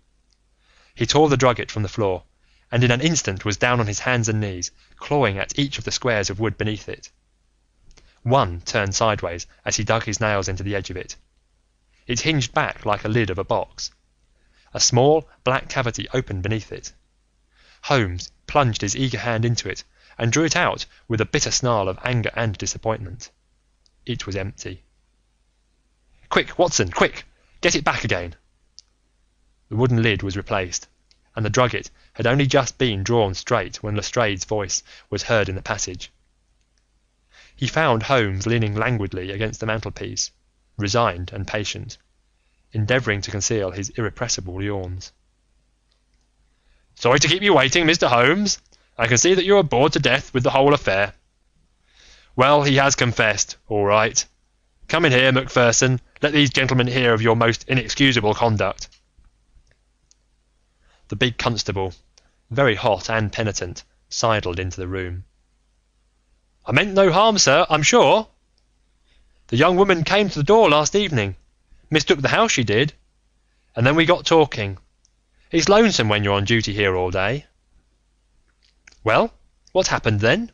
He tore the drugget from the floor, and in an instant was down on his hands and knees, clawing at each of the squares of wood beneath it. One turned sideways as he dug his nails into the edge of it. It hinged back like a lid of a box. A small black cavity opened beneath it. Holmes plunged his eager hand into it and drew it out with a bitter snarl of anger and disappointment. It was empty. "Quick, Watson, quick! Get it back again!" The wooden lid was replaced, and the drugget had only just been drawn straight when Lestrade's voice was heard in the passage. He found Holmes leaning languidly against the mantelpiece, resigned and patient, endeavouring to conceal his irrepressible yawns. "Sorry to keep you waiting, Mr. Holmes. I can see that you are bored to death with the whole affair. Well, he has confessed, all right. Come in here, Macpherson. Let these gentlemen hear of your most inexcusable conduct." The big constable, very hot and penitent, sidled into the room. "I meant no harm, sir, I'm sure. The young woman came to the door last evening, mistook the house, she did, and then we got talking. It's lonesome when you're on duty here all day." "Well, what happened then?"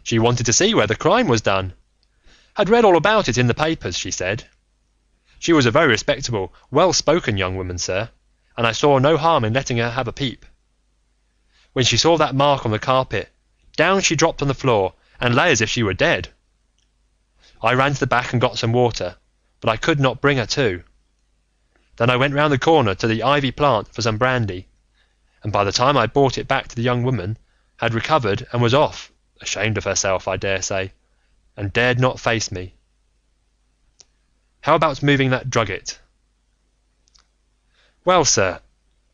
"She wanted to see where the crime was done. Had read all about it in the papers, she said. She was a very respectable, well-spoken young woman, sir, and I saw no harm in letting her have a peep. When she saw that mark on the carpet, down she dropped on the floor and lay as if she were dead. I ran to the back and got some water, but I could not bring her to. Then I went round the corner to the ivy plant for some brandy, and by the time I brought it back to the young woman, had recovered and was off, ashamed of herself, I dare say, and dared not face me. How about moving that drugget?" "Well, sir,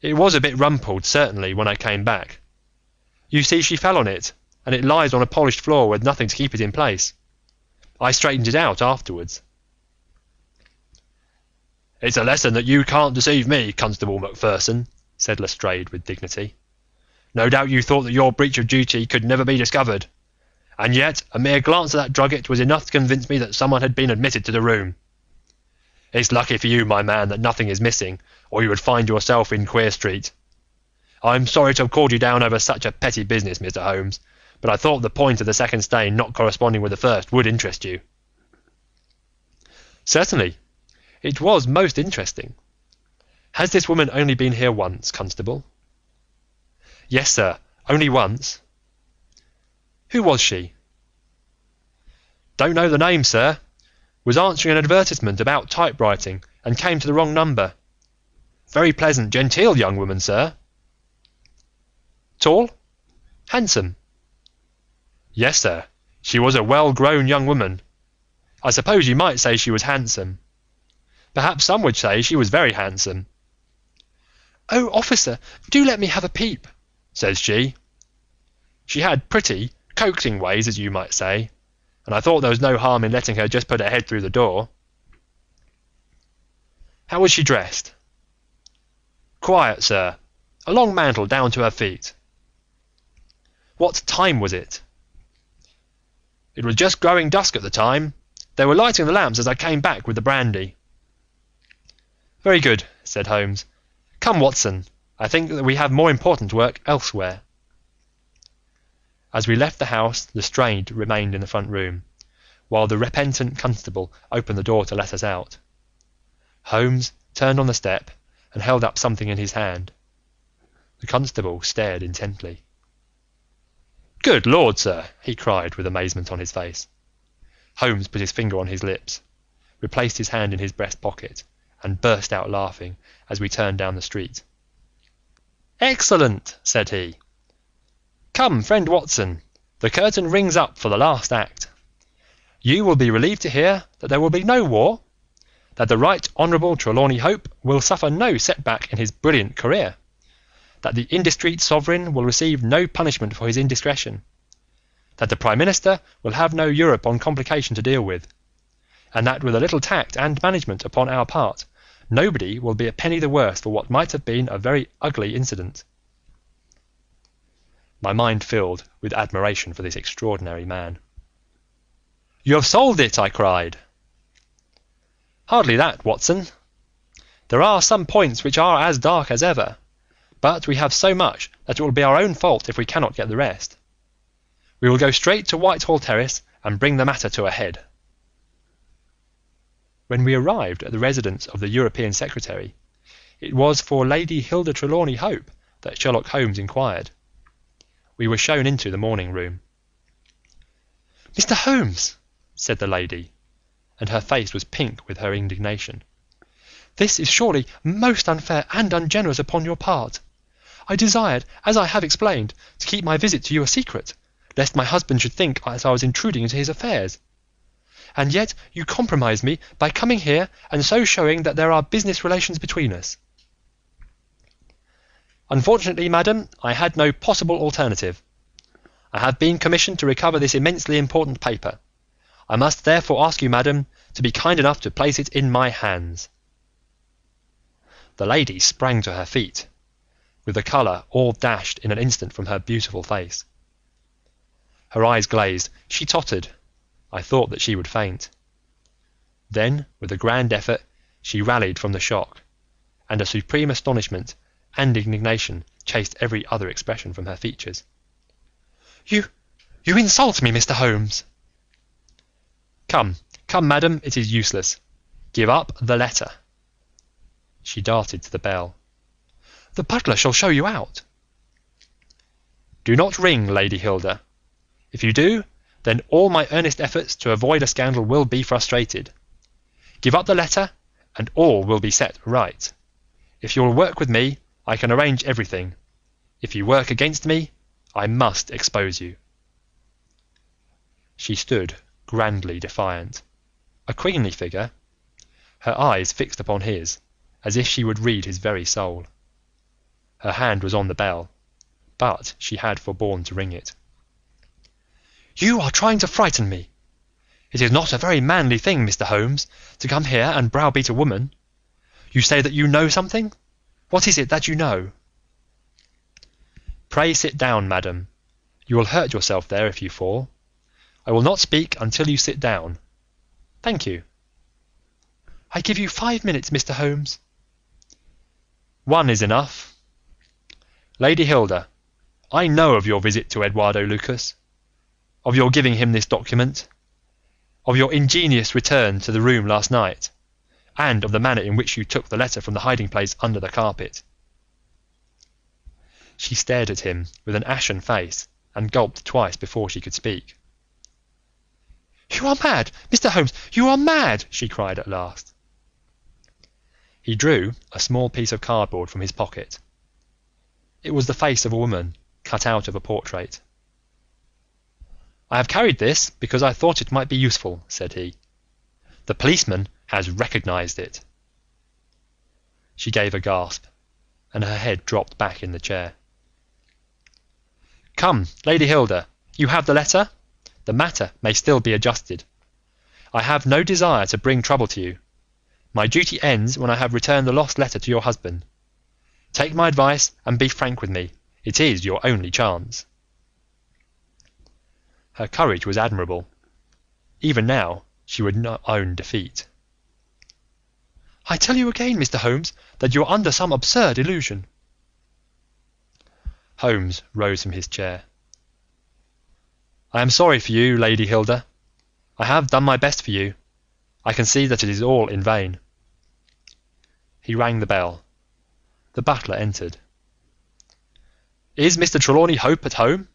it was a bit rumpled, certainly, when I came back. You see, she fell on it, and it lies on a polished floor with nothing to keep it in place. I straightened it out afterwards." "It's a lesson that you can't deceive me, Constable Macpherson," said Lestrade with dignity. "No doubt you thought that your breach of duty could never be discovered, and yet a mere glance at that drugget was enough to convince me that someone had been admitted to the room. It's lucky for you, my man, that nothing is missing, or you would find yourself in Queer Street. I'm sorry to have called you down over such a petty business, Mr. Holmes, but I thought the point of the second stain not corresponding with the first would interest you." "Certainly, it was most interesting. Has this woman only been here once, Constable?" "Yes, sir, only once." "Who was she?" "Don't know the name, sir. Was answering an advertisement about typewriting and came to the wrong number. Very pleasant, genteel young woman, sir." "Tall? Handsome?" "Yes, sir, she was a well-grown young woman. I suppose you might say she was handsome. Perhaps some would say she was very handsome." "Oh, officer, do let me have a peep," says she. She had pretty, coaxing ways, as you might say, and I thought there was no harm in letting her just put her head through the door." "How was she dressed?" "Quiet, sir, a long mantle down to her feet." "What time was it?" "It was just growing dusk at the time. They were lighting the lamps as I came back with the brandy." "Very good," said Holmes. "Come, Watson, I think that we have more important work elsewhere." As we left the house, Lestrade remained in the front room, while the repentant constable opened the door to let us out. Holmes turned on the step and held up something in his hand. The constable stared intently. "Good Lord, sir!" he cried with amazement on his face. Holmes put his finger on his lips, replaced his hand in his breast pocket, and burst out laughing as we turned down the street. "Excellent," said he. "Come, friend Watson, the curtain rings up for the last act. You will be relieved to hear that there will be no war, that the Right Honourable Trelawney Hope will suffer no setback in his brilliant career, that the indiscreet sovereign will receive no punishment for his indiscretion, that the Prime Minister will have no Europe complication to deal with, and that with a little tact and management upon our part, nobody will be a penny the worse for what might have been a very ugly incident." My mind filled with admiration for this extraordinary man. "You have solved it," I cried. "Hardly that, Watson. There are some points which are as dark as ever, but we have so much that it will be our own fault if we cannot get the rest. We will go straight to Whitehall Terrace and bring the matter to a head." When we arrived at the residence of the European Secretary, it was for Lady Hilda Trelawney Hope that Sherlock Holmes inquired. We were shown into the morning room. "Mr. Holmes," said the lady, and her face was pink with her indignation, "this is surely most unfair and ungenerous upon your part. I desired, as I have explained, to keep my visit to you a secret, lest my husband should think that I was intruding into his affairs. And yet you compromise me by coming here and so showing that there are business relations between us." "Unfortunately, madam, I had no possible alternative. I have been commissioned to recover this immensely important paper. I must therefore ask you, madam, to be kind enough to place it in my hands." The lady sprang to her feet, with the colour all dashed in an instant from her beautiful face. Her eyes glazed, she tottered. I thought that she would faint. Then, with a grand effort, she rallied from the shock, and a supreme astonishment and indignation chased every other expression from her features. You insult me, Mr. Holmes." Come, madam, it is useless. Give up the letter." She darted to the bell. "The butler shall show you out." "Do not ring, Lady Hilda. If you do, then all my earnest efforts to avoid a scandal will be frustrated. Give up the letter, and all will be set right. If you will work with me, I can arrange everything. If you work against me, I must expose you." She stood grandly defiant, a queenly figure, her eyes fixed upon his, as if she would read his very soul. Her hand was on the bell, but she had forborne to ring it. "You are trying to frighten me. It is not a very manly thing, Mr. Holmes, to come here and browbeat a woman. You say that you know something. What is it that you know?" "Pray sit down, madam. You will hurt yourself there if you fall. I will not speak until you sit down. Thank you." "I give you 5 minutes, Mr. Holmes." "1 is enough. Lady Hilda, I know of your visit to Eduardo Lucas, of your giving him this document, of your ingenious return to the room last night, and of the manner in which you took the letter from the hiding place under the carpet." She stared at him with an ashen face and gulped twice before she could speak. "You are mad, Mr. Holmes, you are mad!" she cried at last. He drew a small piece of cardboard from his pocket. It was the face of a woman cut out of a portrait. "I have carried this because I thought it might be useful," said he. "The policeman has recognized it." She gave a gasp, and her head dropped back in the chair. "Come, Lady Hilda, you have the letter? The matter may still be adjusted. I have no desire to bring trouble to you. My duty ends when I have returned the lost letter to your husband. Take my advice and be frank with me. It is your only chance." Her courage was admirable. Even now she would not own defeat. "I tell you again, Mr. Holmes, that you are under some absurd illusion." Holmes rose from his chair. "I am sorry for you, Lady Hilda. I have done my best for you. I can see that it is all in vain." He rang the bell. The butler entered. "Is Mr. Trelawney Hope at home?"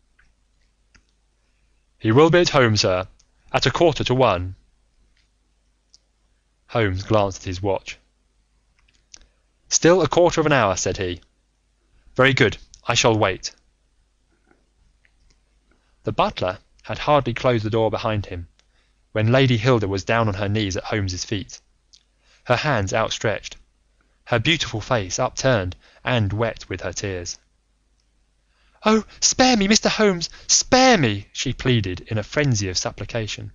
"He will be at home, sir, at 1:15." Holmes glanced at his watch. "Still 1/4 of an hour," said he. Very good, I shall wait." The butler had hardly closed the door behind him when Lady Hilda was down on her knees at Holmes's feet, her hands outstretched, her beautiful face upturned and wet with her tears. "Oh, spare me, Mr. Holmes, spare me!" she pleaded in a frenzy of supplication.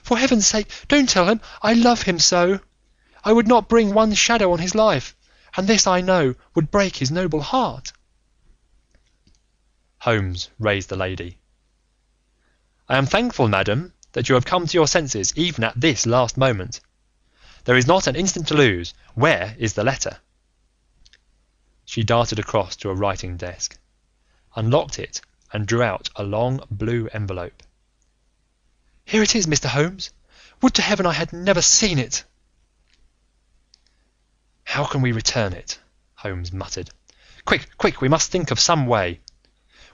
"For heaven's sake, don't tell him. I love him so. I would not bring one shadow on his life, and this, I know, would break his noble heart." Holmes raised the lady. "I am thankful, madam, that you have come to your senses even at this last moment. There is not an instant to lose. Where is the letter?" She darted across to a writing desk, unlocked it, and drew out a long blue envelope. "Here it is, Mr. Holmes. Would to heaven I had never seen it." "How can we return it?" Holmes muttered. "Quick, quick, we must think of some way.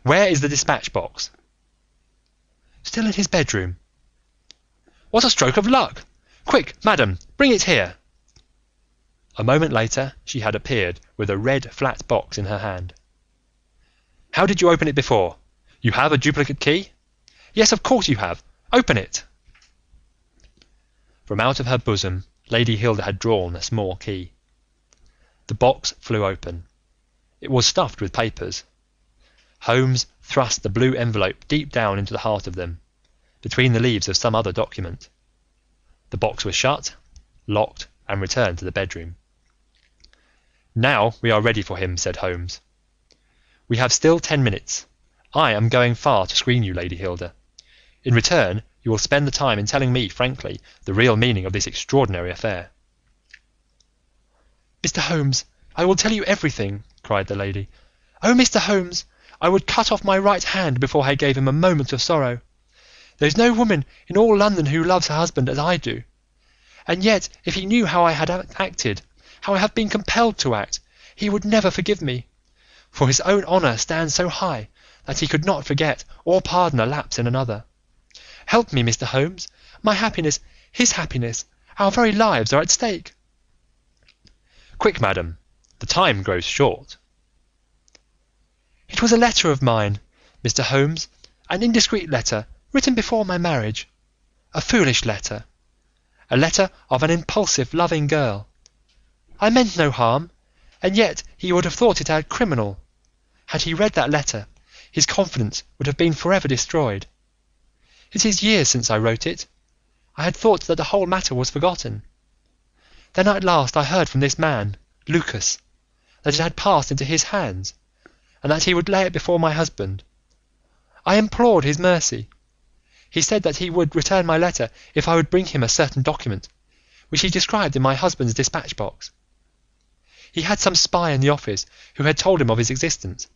Where is the dispatch box?" "Still in his bedroom." "What a stroke of luck! Quick, madam, bring it here." A moment later she had appeared with a red flat box in her hand. "How did you open it before? You have a duplicate key?" "Yes, of course you have. Open it." From out of her bosom Lady Hilda had drawn a small key. The box flew open. It was stuffed with papers. Holmes thrust the blue envelope deep down into the heart of them, between the leaves of some other document. The box was shut, locked, and returned to the bedroom. "Now we are ready for him," said Holmes. "We have still 10 minutes. I am going far to screen you, Lady Hilda. In return, you will spend the time in telling me frankly the real meaning of this extraordinary affair." "Mr. Holmes, I will tell you everything," cried the lady. "Oh, Mr. Holmes, I would cut off my right hand before I gave him a moment of sorrow. There is no woman in all London who loves her husband as I do. And yet, if he knew how I had acted, how I have been compelled to act, he would never forgive me, for his own honour stands so high that he could not forget or pardon a lapse in another. Help me, Mr. Holmes. My happiness, his happiness, our very lives are at stake." "Quick, madam, the time grows short." "It was a letter of mine, Mr. Holmes, an indiscreet letter written before my marriage, a foolish letter, a letter of an impulsive, loving girl. I meant no harm, and yet he would have thought it criminal. Had he read that letter, his confidence would have been forever destroyed. It is years since I wrote it. I had thought that the whole matter was forgotten. Then at last I heard from this man, Lucas, that it had passed into his hands, and that he would lay it before my husband. I implored his mercy. He said that he would return my letter if I would bring him a certain document, which he described in my husband's dispatch box. He had some spy in the office who had told him of his existence.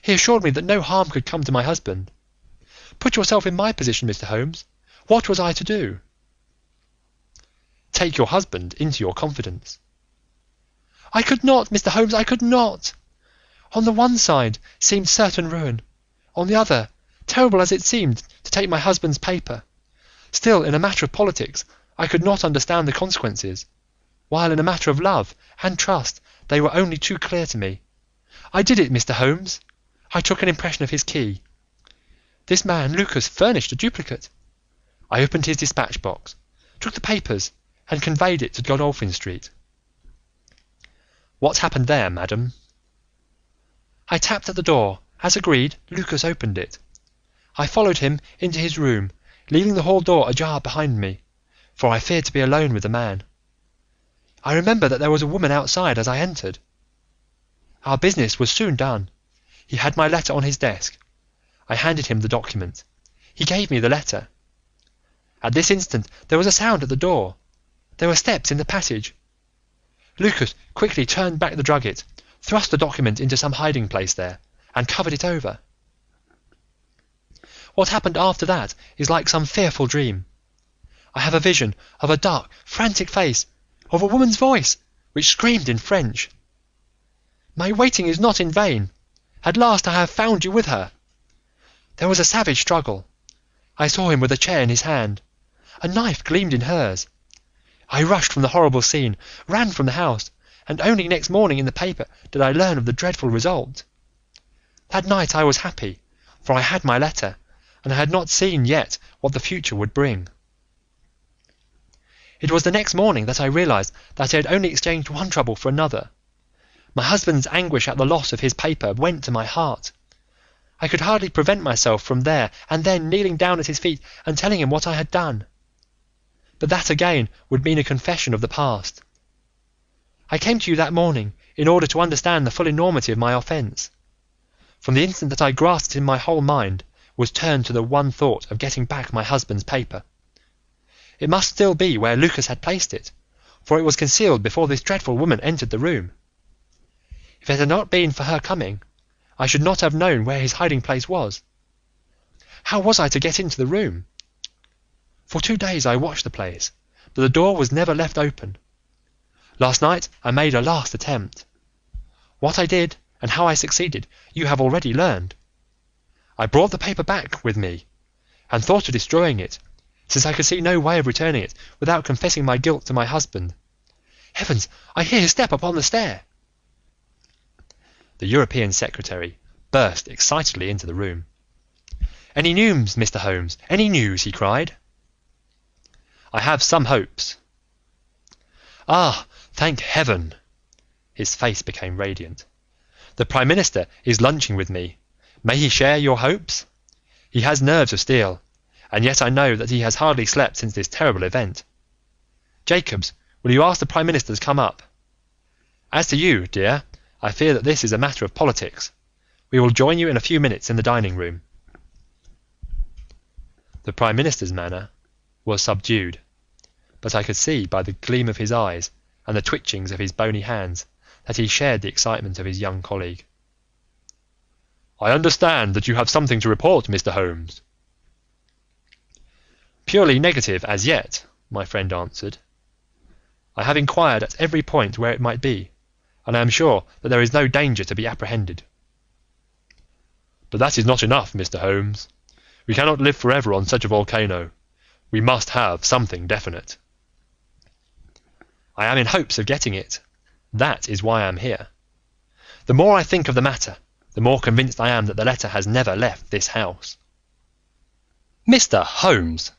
He assured me that no harm could come to my husband. Put yourself in my position, Mr. Holmes. What was I to do?" "Take your husband into your confidence." "I could not, Mr. Holmes, I could not. On the one side seemed certain ruin, on the other, terrible as it seemed to take my husband's paper, still in a matter of politics I could not understand the consequences, while in a matter of love and trust they were only too clear to me. I did it, Mr. Holmes. I took an impression of his key. This man, Lucas, furnished a duplicate. I opened his dispatch box, took the papers, and conveyed it to Godolphin Street." "What happened there, madam?" "I tapped at the door. As agreed, Lucas opened it. I followed him into his room, leaving the hall door ajar behind me, for I feared to be alone with the man. I remember that there was a woman outside as I entered. Our business was soon done. He had my letter on his desk. I handed him the document. He gave me the letter. At this instant there was a sound at the door. There were steps in the passage. Lucas quickly turned back the drugget, thrust the document into some hiding place there, and covered it over. What happened after that is like some fearful dream. I have a vision of a dark, frantic face, of a woman's voice, which screamed in French. My waiting is not in vain. At last I have found you with her. There was a savage struggle. I saw him with a chair in his hand. A knife gleamed in hers. I rushed from the horrible scene, ran from the house, and only next morning in the paper did I learn of the dreadful result. That night I was happy, for I had my letter, and I had not seen yet what the future would bring. It was the next morning that I realised that I had only exchanged one trouble for another. My husband's anguish at the loss of his paper went to my heart. I could hardly prevent myself from there and then kneeling down at his feet and telling him what I had done. But that again would mean a confession of the past. I came to you that morning in order to understand the full enormity of my offence. From the instant that I grasped it in my whole mind was turned to the one thought of getting back my husband's paper. It must still be where Lucas had placed it, for it was concealed before this dreadful woman entered the room. If it had not been for her coming, I should not have known where his hiding place was. How was I to get into the room? For 2 days I watched the place, but the door was never left open. Last night I made a last attempt. What I did and how I succeeded you have already learned. I brought the paper back with me, and thought of destroying it, since I could see no way of returning it without confessing my guilt to my husband. Heavens, I hear his step upon the stair. The European secretary burst excitedly into the room. Any news, Mr. Holmes? Any news? He cried. I have some hopes. Ah, thank heaven! His face became radiant. The Prime Minister is lunching with me. May he share your hopes? He has nerves of steel, and yet I know that he has hardly slept since this terrible event. Jacobs, will you ask the Prime Minister to come up? As to you, dear, I fear that this is a matter of politics. We will join you in a few minutes in the dining room. The Prime Minister's manner was subdued, but I could see by the gleam of his eyes and the twitchings of his bony hands that he shared the excitement of his young colleague. I understand that you have something to report, Mr. Holmes. Purely negative as yet, my friend answered. I have inquired at every point where it might be, and I am sure that there is no danger to be apprehended. But that is not enough, Mr. Holmes. We cannot live forever on such a volcano. We must have something definite. I am in hopes of getting it. That is why I am here. The more I think of the matter, the more convinced I am that the letter has never left this house. Mr. Holmes!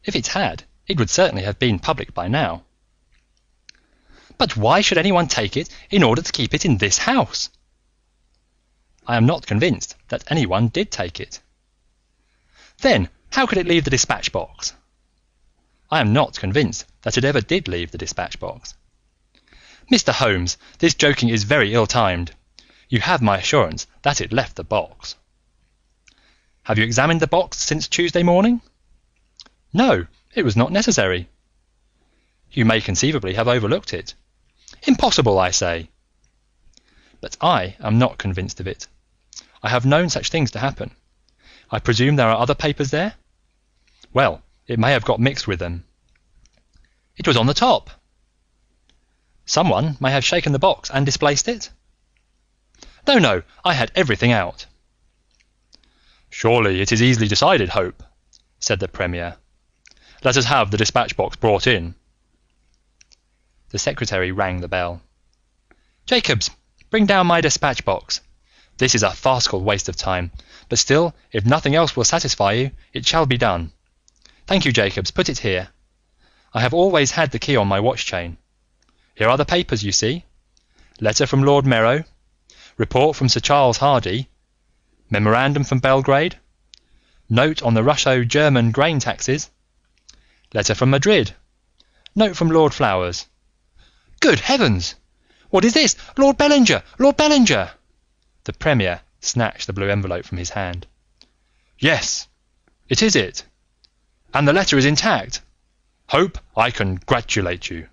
If it had, it would certainly have been public by now. But why should anyone take it in order to keep it in this house? I am not convinced that anyone did take it. Then, how could it leave the dispatch box? I am not convinced that it ever did leave the dispatch box. Mr. Holmes, this joking is very ill-timed. You have my assurance that it left the box. Have you examined the box since Tuesday morning? No, it was not necessary. You may conceivably have overlooked it. Impossible, I say. But I am not convinced of it. I have known such things to happen. I presume there are other papers there? Well, it may have got mixed with them. It was on the top. Someone may have shaken the box and displaced it. No, I had everything out. Surely it is easily decided, Hope, said the Premier. Let us have the dispatch box brought in. The secretary rang the bell. Jacobs, bring down my dispatch box. This is a farcical waste of time, but still, if nothing else will satisfy you, it shall be done. Thank you, Jacobs, put it here. I have always had the key on my watch chain. Here are the papers, you see. Letter from Lord Merrow, report from Sir Charles Hardy, memorandum from Belgrade, note on the Russo-German grain taxes, letter from Madrid, note from Lord Flowers. Good heavens! What is this? Lord Bellinger! Lord Bellinger! The Premier snatched the blue envelope from his hand. Yes, it is it. And the letter is intact. Hope, I congratulate you.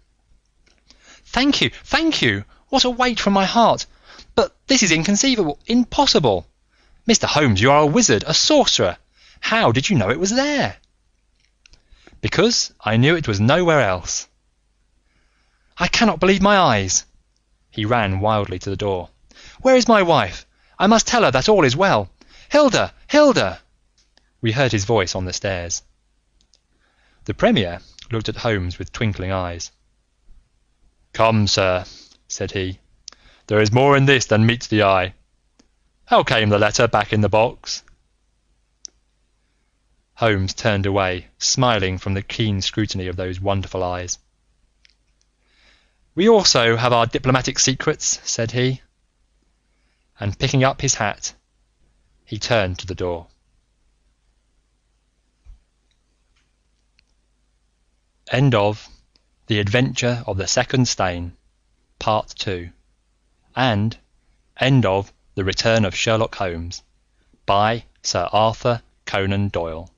Thank you, thank you. What a weight from my heart. But this is inconceivable, impossible. Mr. Holmes, you are a wizard, a sorcerer. How did you know it was there? Because I knew it was nowhere else. I cannot believe my eyes. He ran wildly to the door. Where is my wife? I must tell her that all is well. Hilda! Hilda! We heard his voice on the stairs. The Premier looked at Holmes with twinkling eyes. "Come, sir," said he, "there is more in this than meets the eye. How came the letter back in the box?" Holmes turned away, smiling from the keen scrutiny of those wonderful eyes. "We also have our diplomatic secrets," said he, and picking up his hat, he turned to the door. End of The Adventure of the Second Stain, Part 2, and End of The Return of Sherlock Holmes by Sir Arthur Conan Doyle.